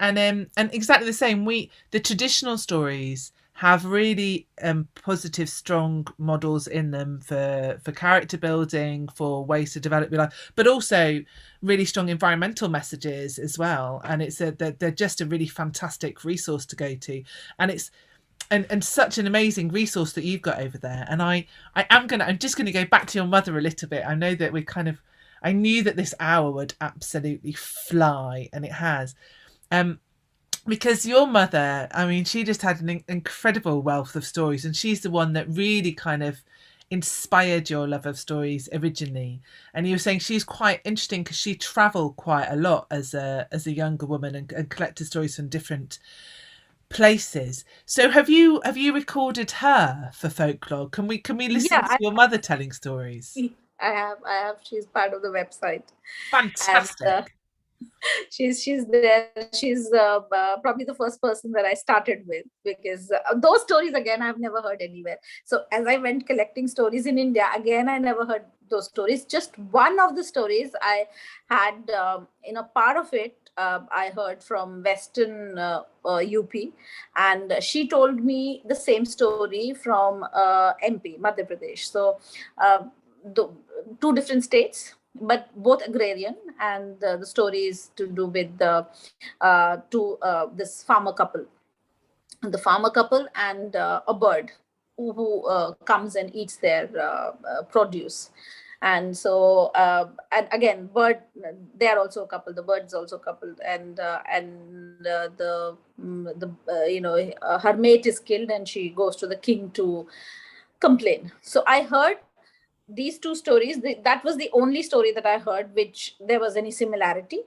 exactly the same. The traditional stories have really positive, strong models in them for character building, for ways to develop your life, but also really strong environmental messages as well. And they're just a really fantastic resource to go to, and it's and such an amazing resource that you've got over there. And I'm just gonna go back to your mother a little bit. I know that I knew that this hour would absolutely fly, and it has. Because your mother, I mean, she just had an incredible wealth of stories, and she's the one that really kind of inspired your love of stories originally. And you were saying she's quite interesting because she travelled quite a lot as a younger woman and collected stories from different places. So have you recorded her for folklore? Can we listen to your mother telling stories? I have. She's part of the website. Fantastic. And, she's there. She's probably the first person that I started with, because those stories, again, I've never heard anywhere. So as I went collecting stories in India, again, I never heard those stories. Just one of the stories I had, part of it, I heard from Western UP, and she told me the same story from MP, Madhya Pradesh. So two different states, but both agrarian, and the story is to do with this farmer couple, and a bird who comes and eats their produce. And so and again, they are also a couple, the bird's also a couple, and her mate is killed, and she goes to the king to complain. So I heard these two stories. That was the only story that I heard which there was any similarity,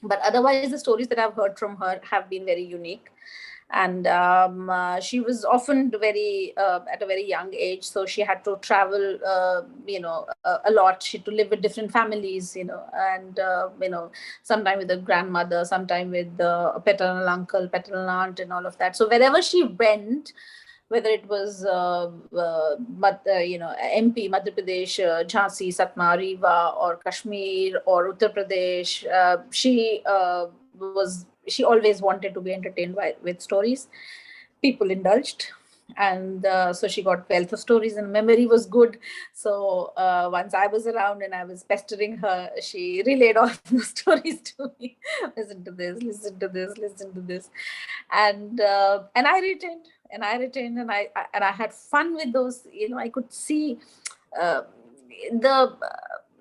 but otherwise the stories that I've heard from her have been very unique. And she was often very at a very young age, so she had to travel a lot. She had to live with different families, and sometime with a grandmother, sometime with a paternal uncle, paternal aunt, and all of that. So wherever she went, whether it was MP, Madhya Pradesh, Jhansi, Satna, Rewa, or Kashmir, or Uttar Pradesh, she always wanted to be entertained with stories. People indulged. And so she got wealth of stories, and memory was good. So once I was around and I was pestering her, she relayed all the stories to me. Listen to this, listen to this, listen to this. And I retained, and I had fun with those. I could see uh, the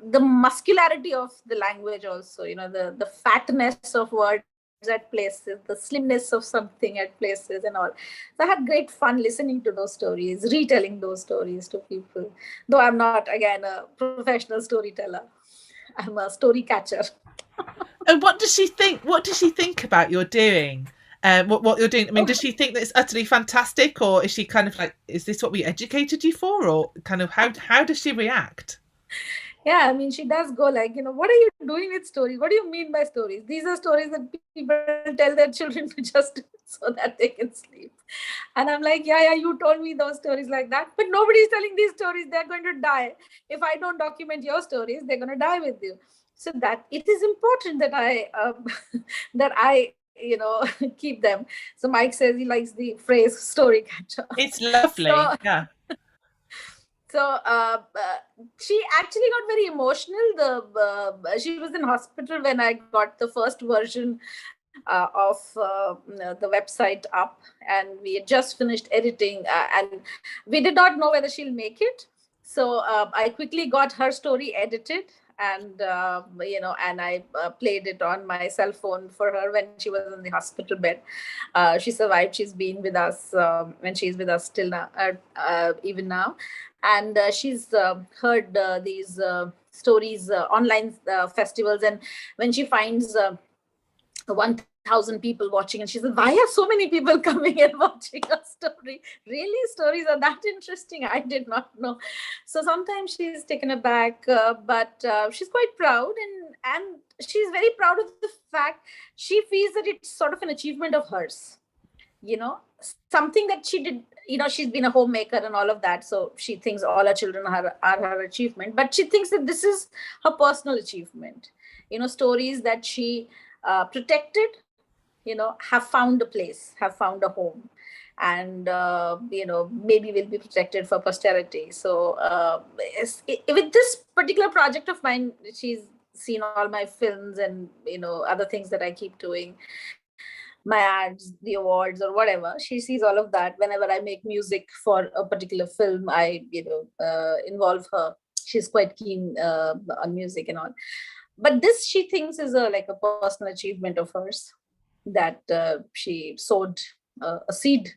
the muscularity of the language also, the fatness of words at places, the slimness of something at places and all. So I had great fun listening to those stories, retelling those stories to people, though I'm not, again, a professional storyteller. I'm a story catcher. And what does she think? What does she think about your doing? What you're doing? I mean, does she think that it's utterly fantastic, or is she kind of like, is this what we educated you for, or kind of how does she react? Yeah, I mean, she does go like, what are you doing with stories? What do you mean by stories? These are stories that people tell their children to just so that they can sleep. And I'm like, yeah, you told me those stories like that, but nobody's telling these stories. They're going to die. If I don't document your stories, they're going to die with you. So that it is important that that I keep them. So Mike says he likes the phrase story catcher. It's lovely. So Yeah. so she actually got very emotional. She was in hospital when I got the first version of the website up, and we had just finished editing, and we did not know whether she'll make it. So I quickly got her story edited, and I played it on my cell phone for her when she was in the hospital bed. She survived. She's been with us, and she's with us still now, even now. And she's heard these stories, online festivals, and when she finds 1,000 people watching, and she said, why are so many people coming and watching a story? Really, stories are that interesting? I did not know. So sometimes she's taken aback, but she's quite proud, and she's very proud of the fact she feels that it's sort of an achievement of hers, something that she did. She's been a homemaker and all of that, so she thinks all her children are her achievement, but she thinks that this is her personal achievement. Stories that she protected, have found a place, have found a home, and maybe will be protected for posterity. So with this particular project of mine, she's seen all my films and other things that I keep doing, my ads, the awards, or whatever. She sees all of that. Whenever I make music for a particular film, I involve her. She's quite keen on music and all. But this, she thinks, is like a personal achievement of hers, that she sowed a seed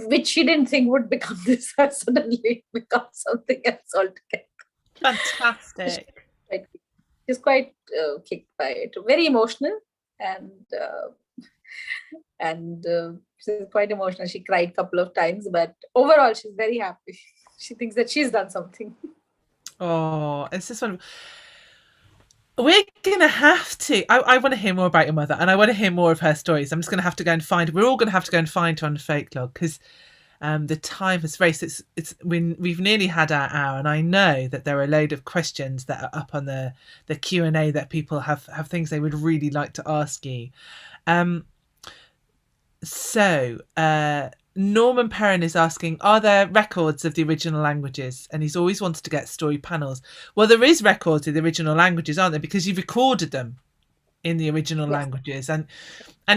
which she didn't think would become this, and suddenly become something else altogether. Fantastic. She's quite kicked by it. Very emotional, and she's quite emotional. She cried a couple of times, but overall, she's very happy. She thinks that she's done something. Oh, it's just wonderful. We're going to have to, I want to hear more about your mother, and I want to hear more of her stories. I'm just going to have to go and find, we're all going to have to go and find her on Folklore, because the time has raced. We've nearly had our hour, and I know that there are a load of questions that are up on the Q&A that people have things they would really like to ask you. Norman Perrin is asking, are there records of the original languages? And he's always wanted to get story panels. Well, there is records of the original languages, aren't there? Because you've recorded them in the original languages, and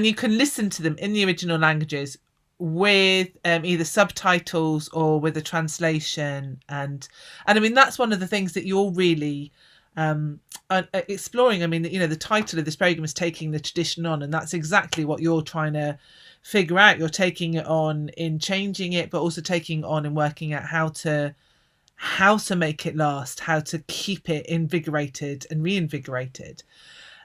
you can listen to them in the original languages with either subtitles or with a translation. And I mean, that's one of the things that you're really exploring. I mean, the title of this program is Taking the Tradition On, and that's exactly what you're trying to figure out. You're taking it on in changing it, but also taking on and working out how to make it last, how to keep it invigorated and reinvigorated.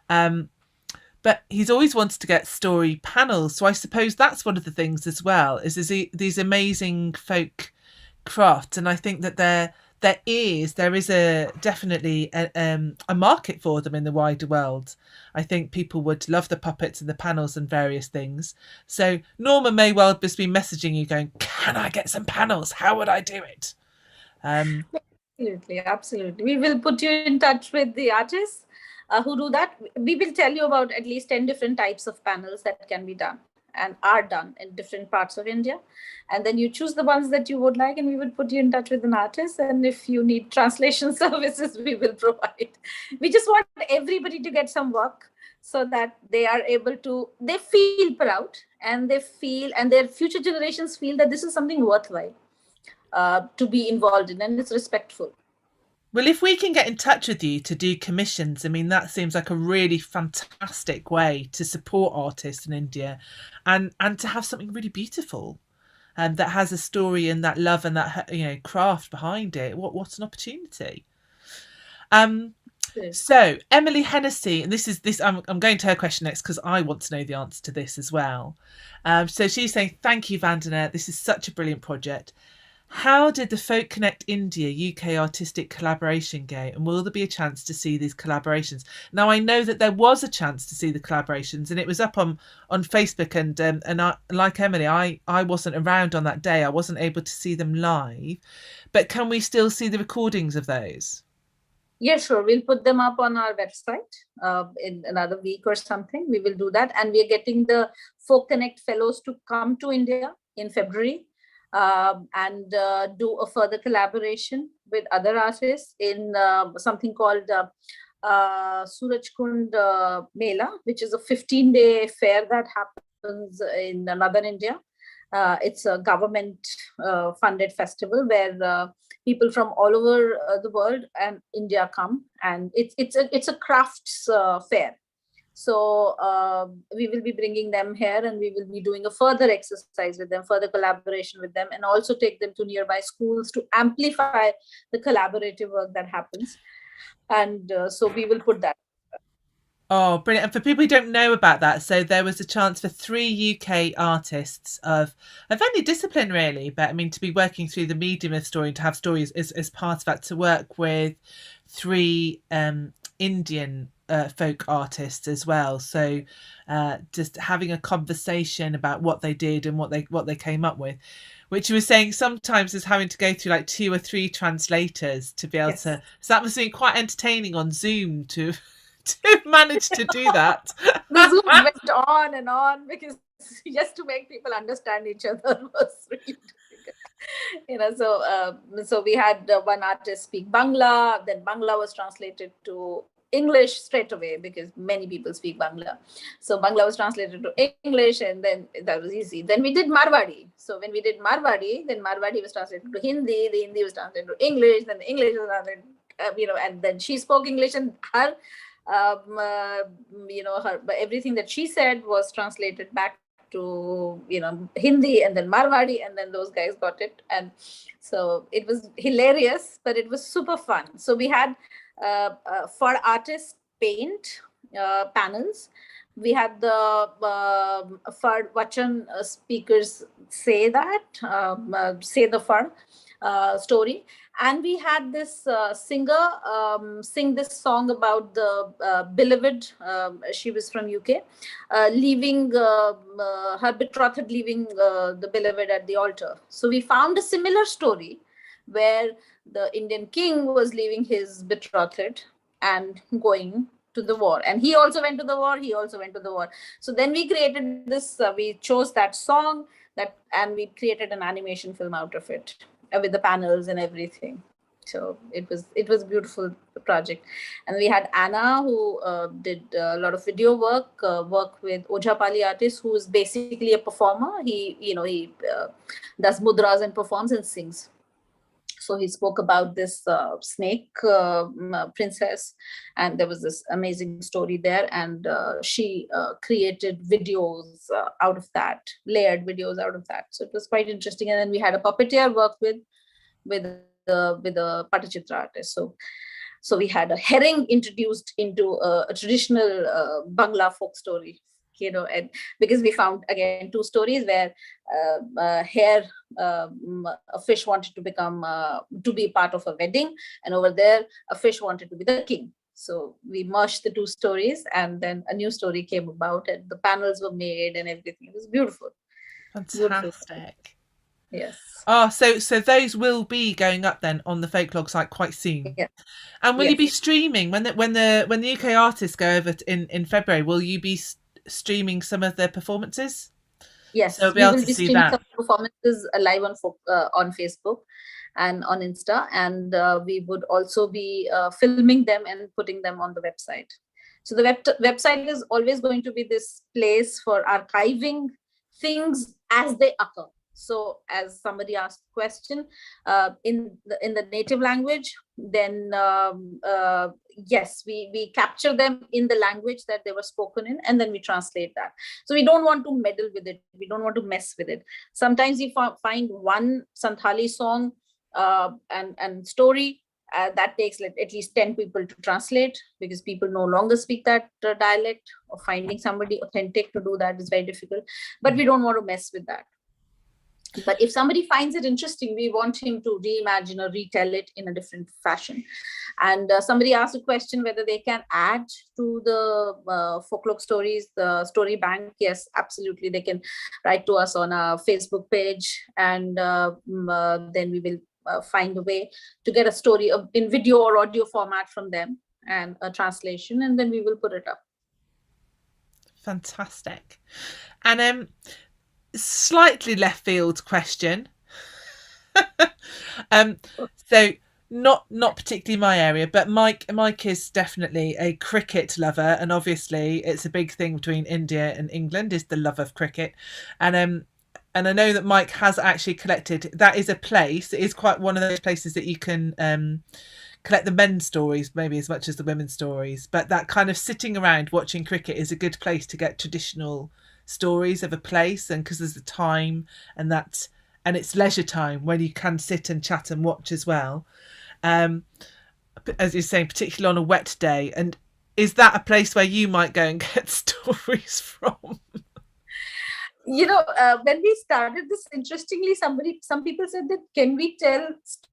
But he's always wanted to get story panels, so I suppose that's one of the things as well, is these amazing folk crafts. And I think that there is definitely a market for them in the wider world. I think people would love the puppets and the panels and various things. So Norma may well just be messaging you going, can I get some panels? How would I do it? Absolutely. We will put you in touch with the artists who do that. We will tell you about at least 10 different types of panels that can be done. and are done in different parts of India. And then you choose the ones that you would like, and we would put you in touch with an artist. And if you need translation services, we will provide. We just want everybody to get some work so that they are able to, they feel proud, and they feel, and their future generations feel that this is something worthwhile to be involved in, and it's respectful. Well, if we can get in touch with you to do commissions, I mean, that seems like a really fantastic way to support artists in India, and to have something really beautiful, and that has a story and that love and that, you know, craft behind it. What an opportunity. So Emily Hennessy, and I'm going to her question next because I want to know the answer to this as well. So she's saying, thank you, Vandana. This is such a brilliant project. How did the Folk Connect India UK artistic collaboration go, and will there be a chance to see these collaborations? Now, I know that there was a chance to see the collaborations, and it was up on Facebook, and I, like Emily, I wasn't around on that day. I wasn't able to see them live, but can we still see the recordings of those? Yeah, sure. We'll put them up on our website in another week or something. We will do that. And we are getting the Folk Connect Fellows to come to India in February and do a further collaboration with other artists in something called Suraj Kund Mela, which is a 15-day fair that happens in northern India. It's a government funded festival where people from all over the world and India come, and it's a crafts fair. So we will be bringing them here, and we will be doing a further exercise with them, further collaboration with them, and also take them to nearby schools to amplify the collaborative work that happens. And so we will put that. Oh, brilliant. And for people who don't know about that, so there was a chance for 3 UK artists of any discipline, really, but I mean, to be working through the medium of story and to have stories as part of that, to work with 3 Indian folk artists as well. So just having a conversation about what they did and what they came up with, which you were saying sometimes is having to go through like 2 or 3 translators to be able to. So that must be quite entertaining on Zoom to manage to do that. The Zoom went on and on because just to make people understand each other was really difficult. So we had one artist speak Bangla, then Bangla was translated to English straight away because many people speak Bangla. So Bangla was translated to English, and then that was easy. Then we did Marwadi. So when we did Marwadi, then Marwadi was translated to Hindi, the Hindi was translated to English, then the English was translated, and then she spoke English, and her everything that she said was translated back to Hindi, and then Marwadi, and then those guys got it. And so it was hilarious, but it was super fun. So we had for artists paint panels. We had the Fard Vachan speakers say the Fard story. And we had this singer sing this song about the beloved. She was from UK, leaving her betrothed, leaving the beloved at the altar. So we found a similar story where the Indian king was leaving his betrothed and going to the war, and he also went to the war. So then we created this. We chose that song and we created an animation film out of it, with the panels and everything. So it was a beautiful project. And we had Anna, who did a lot of video work with Ojapali artist, who is basically a performer. He does mudras and performs and sings. So he spoke about this snake princess, and there was this amazing story there, and she created videos out of that, layered videos out of that. So it was quite interesting. And then we had a puppeteer work with a Patachitra artist. So we had a herring introduced into a traditional Bangla folk story. And because we found again 2 stories where a fish wanted to become to be part of a wedding, and over there a fish wanted to be the king. So we merged the 2 stories, and then a new story came about, and the panels were made and everything. It was beautiful. Fantastic. Beautiful. Yes. Oh, so those will be going up then on the Folklog site quite soon. Yeah. And will you be streaming when the UK artists go over in February? Will you be streaming some of their performances? So Yes, we'll be we able will to be see streaming that. some performances live on Facebook and on Insta, and we would also be filming them and putting them on the website. So the website is always going to be this place for archiving things as they occur. So as somebody asked the question, in the native language, then yes, we capture them in the language that they were spoken in, and then we translate that. So we don't want to meddle with it. We don't want to mess with it. Sometimes you find one Santhali song and story that takes at least 10 people to translate, because people no longer speak that dialect, or finding somebody authentic to do that is very difficult. But we don't want to mess with that. But if somebody finds it interesting, we want him to reimagine or retell it in a different fashion. And somebody asked a question whether they can add to the folklore stories, the story bank. Yes, absolutely. They can write to us on our Facebook page, and then we will find a way to get a story in video or audio format from them, and a translation, and then we will put it up. Fantastic. And slightly left field question. So not particularly my area, but Mike is definitely a cricket lover, and obviously it's a big thing between India and England is the love of cricket. And I know that Mike has actually collected, that is a place, it is quite one of those places that you can collect the men's stories maybe as much as the women's stories, but that kind of sitting around watching cricket is a good place to get traditional stories of a place, and because there's the time and that, and it's leisure time when you can sit and chat and watch as well, as you're saying, particularly on a wet day. And is that a place where you might go and get stories from? When we started this, interestingly, some people said that, can we tell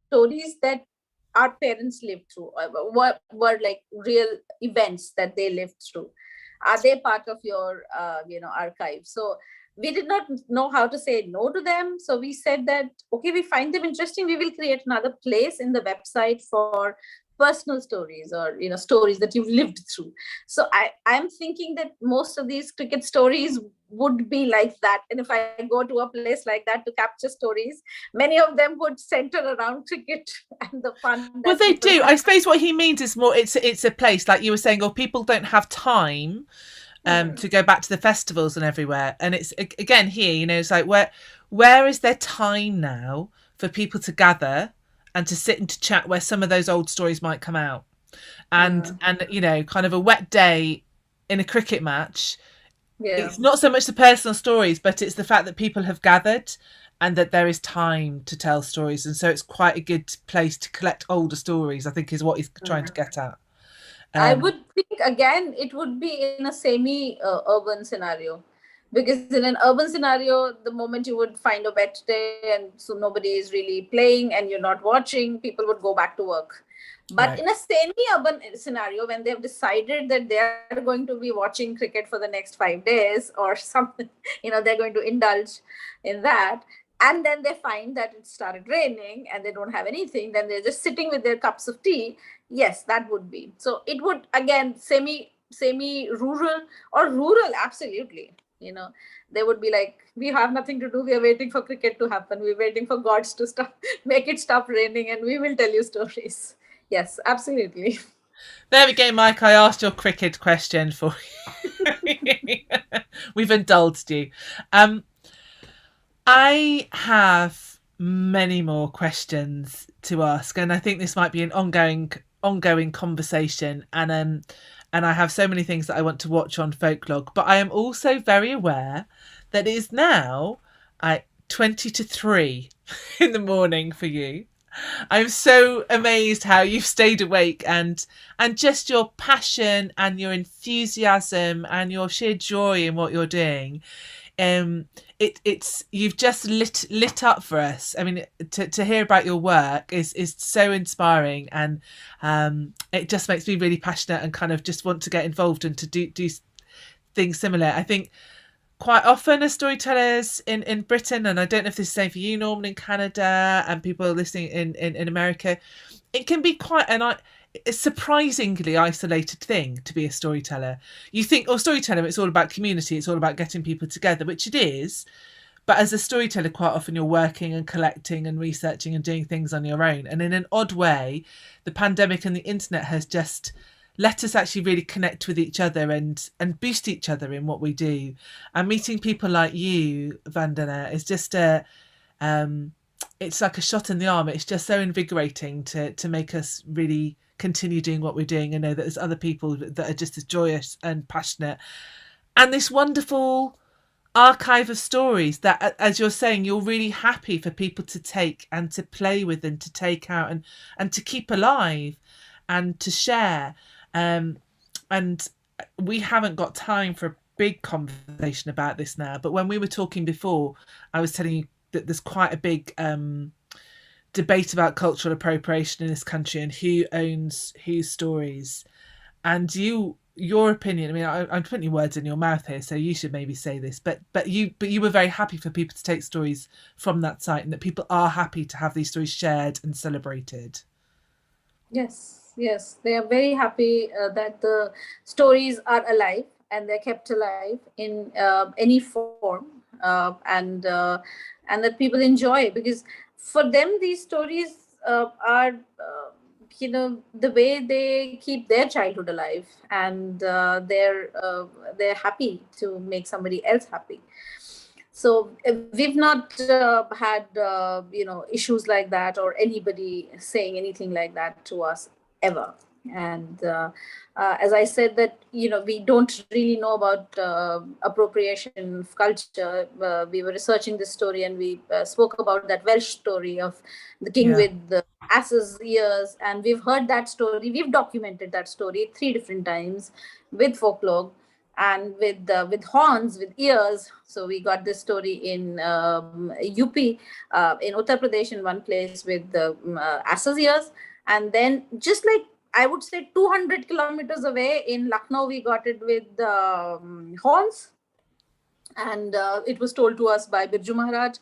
stories that our parents lived through, were like real events that they lived through? Are they part of your archive? So we did not know how to say no to them. So we said that, okay, we find them interesting, we will create another place in the website for personal stories, or stories that you've lived through. So I'm thinking that most of these cricket stories would be like that, and if I go to a place like that to capture stories, many of them would center around cricket and the fun that well, they do. have. I suppose what he means is more it's a place, like you were saying, or people don't have time to go back to the festivals and everywhere. And it's again here, it's like where is there time now for people to gather and to sit and to chat, where some of those old stories might come out, and kind of a wet day in a cricket match. Yeah. It's not so much the personal stories, but it's the fact that people have gathered and that there is time to tell stories, and so it's quite a good place to collect older stories, I think, is what he's trying to get at. I would think, again, it would be in a semi-urban scenario, because in an urban scenario, the moment you would find a wet day and so nobody is really playing and you're not watching, people would go back to work. But Right. in a semi-urban scenario, when they've decided that they're going to be watching cricket for the next 5 days or something, they're going to indulge in that, and then they find that it started raining and they don't have anything, then they're just sitting with their cups of tea. Yes, that would be. So it would, again, semi rural or rural, absolutely. They would be like, we have nothing to do, we are waiting for cricket to happen, we're waiting for gods to stop, make it stop raining, and we will tell you stories. Yes, absolutely. There we go, Mike. I asked your cricket question for you. We've indulged you. I have many more questions to ask, and I think this might be an ongoing conversation. And I have so many things that I want to watch on Folklog, but I am also very aware that it is now 20 to 3 in the morning for you. I'm so amazed how you've stayed awake, and just your passion and your enthusiasm and your sheer joy in what you're doing. It's you've just lit up for us. I mean, to hear about your work is so inspiring, and it just makes me really passionate and kind of just want to get involved and to do things similar. I think quite often as storytellers in Britain, and I don't know if this is the same for you, Norman, in Canada, and people listening in America, it can be quite a surprisingly isolated thing to be a storyteller. You think, oh, storyteller, it's all about community, it's all about getting people together, which it is. But as a storyteller, quite often you're working and collecting and researching and doing things on your own. And in an odd way, the pandemic and the internet has just let us actually really connect with each other and boost each other in what we do. And meeting people like you, Vandana, is just it's like a shot in the arm. It's just so invigorating to make us really continue doing what we're doing and know that there's other people that are just as joyous and passionate. And this wonderful archive of stories that, as you're saying, you're really happy for people to take and to play with and to take out and to keep alive and to share. And we haven't got time for a big conversation about this now, but when we were talking before, I was telling you that there's quite a big debate about cultural appropriation in this country and who owns whose stories. And your opinion, I mean, I'm putting words in your mouth here, so you should maybe say this, but you were very happy for people to take stories from that site and that people are happy to have these stories shared and celebrated. Yes, yes, they are very happy that the stories are alive and they're kept alive in any form, and that people enjoy, because for them these stories are the way they keep their childhood alive, and they're happy to make somebody else happy. So we've not had issues like that or anybody saying anything like that to us ever. And as I said, that we don't really know about appropriation of culture. We were researching this story, and we spoke about that Welsh story of the king with the ass's ears, and we've heard that story. We've documented that story 3 different times with folklore and with horns, with ears. So we got this story in UP, in Uttar Pradesh, in one place with the ass's ears, and then just like I would say 200 kilometers away in Lucknow, we got it with horns, and it was told to us by Birju Maharaj,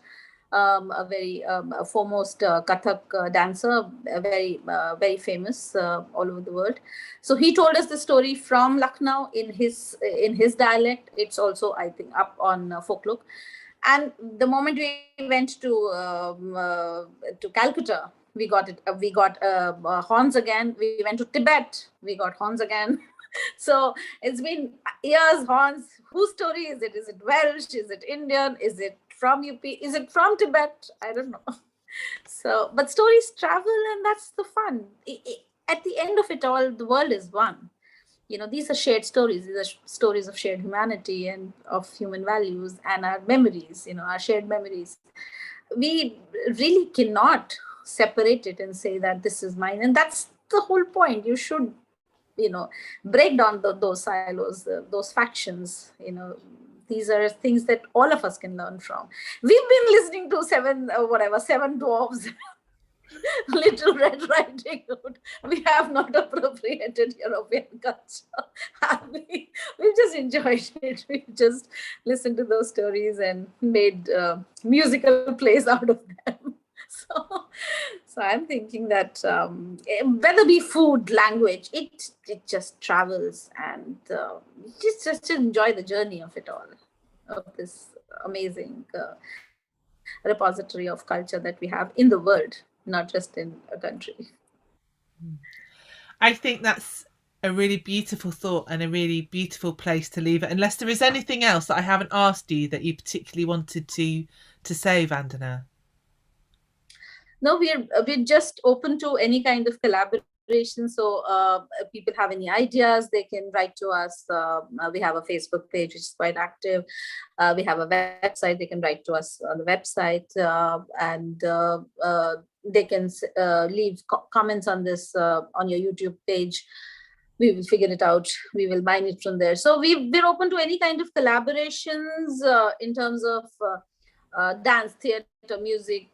a very foremost Kathak dancer, very famous all over the world. So he told us the story from Lucknow in his dialect. It's also, I think, up on Folklore. And the moment we went to Calcutta, we got it. We got horns again. We went to Tibet. We got horns again. So it's been years, horns. Whose story is it? Is it Welsh? Is it Indian? Is it from UP? Is it from Tibet? I don't know. So, but stories travel, and that's the fun. At the end of it all, the world is one. These are shared stories. These are stories of shared humanity and of human values and our memories, our shared memories. We really cannot separate it and say that this is mine. And that's the whole point. You should, break down those silos, those factions. These are things that all of us can learn from. We've been listening to seven dwarves, Little Red Riding Hood. We have not appropriated European culture, have we? We've just enjoyed it. We've just listened to those stories and made musical plays out of them. So I'm thinking that whether be food, language, it just travels, and just enjoy the journey of it all, of this amazing repository of culture that we have in the world, not just in a country. I think that's a really beautiful thought and a really beautiful place to leave it, unless there is anything else that I haven't asked you that you particularly wanted to say, Vandana. No, we're just open to any kind of collaboration. So people have any ideas, they can write to us. We have a Facebook page which is quite active. We have a website. They can write to us on the website, and they can leave comments on this on your YouTube page. We will figure it out. We will mine it from there. So we're open to any kind of collaborations in terms of dance, theater, music,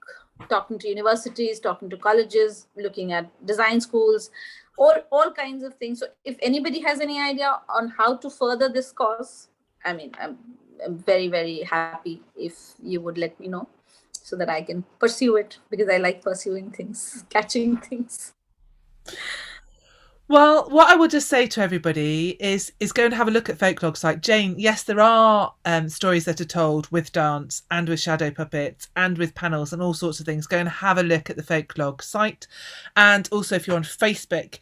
talking to universities, talking to colleges, looking at design schools, all kinds of things. So if anybody has any idea on how to further this cause, I mean, I'm very, very happy if you would let me know so that I can pursue it, because I like pursuing things, catching things. Well, what I will just say to everybody is go and have a look at Folklog site. Jane, yes, there are stories that are told with dance and with shadow puppets and with panels and all sorts of things. Go and have a look at the Folklog site. And also, if you're on Facebook,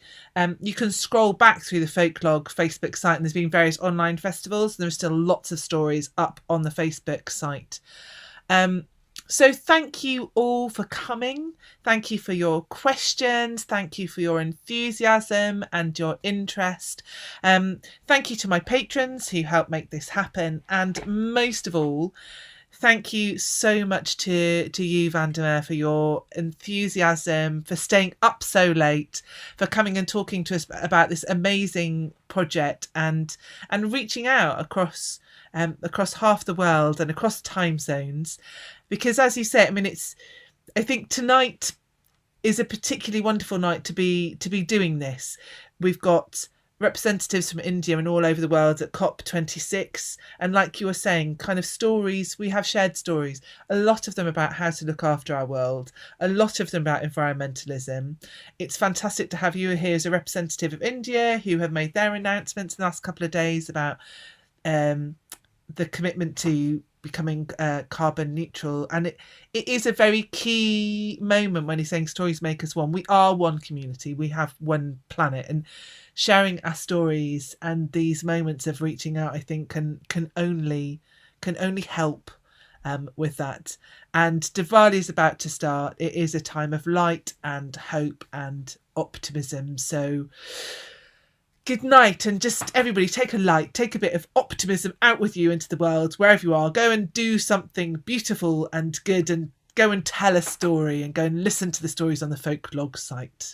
you can scroll back through the Folklog Facebook site, and there's been various online festivals. And there are still lots of stories up on the Facebook site. So thank you all for coming. Thank you for your questions. Thank you for your enthusiasm and your interest. Thank you to my patrons who helped make this happen. And most of all, thank you so much to you, Vandana, for your enthusiasm, for staying up so late, for coming and talking to us about this amazing project and reaching out across half the world and across time zones. Because as you say, I mean, I think tonight is a particularly wonderful night to be doing this. We've got representatives from India and all over the world at COP26. And like you were saying, kind of stories, we have shared stories, a lot of them about how to look after our world, a lot of them about environmentalism. It's fantastic to have you here as a representative of India who have made their announcements in the last couple of days about the commitment to becoming carbon neutral. And it is a very key moment when he's saying stories make us one. We are one community, we have one planet, and sharing our stories and these moments of reaching out, I think can only help with that. And Diwali is about to start. It is a time of light and hope and optimism. So good night, and just everybody take a light, take a bit of optimism out with you into the world, wherever you are. Go and do something beautiful and good, and go and tell a story, and go and listen to the stories on the Folklog site.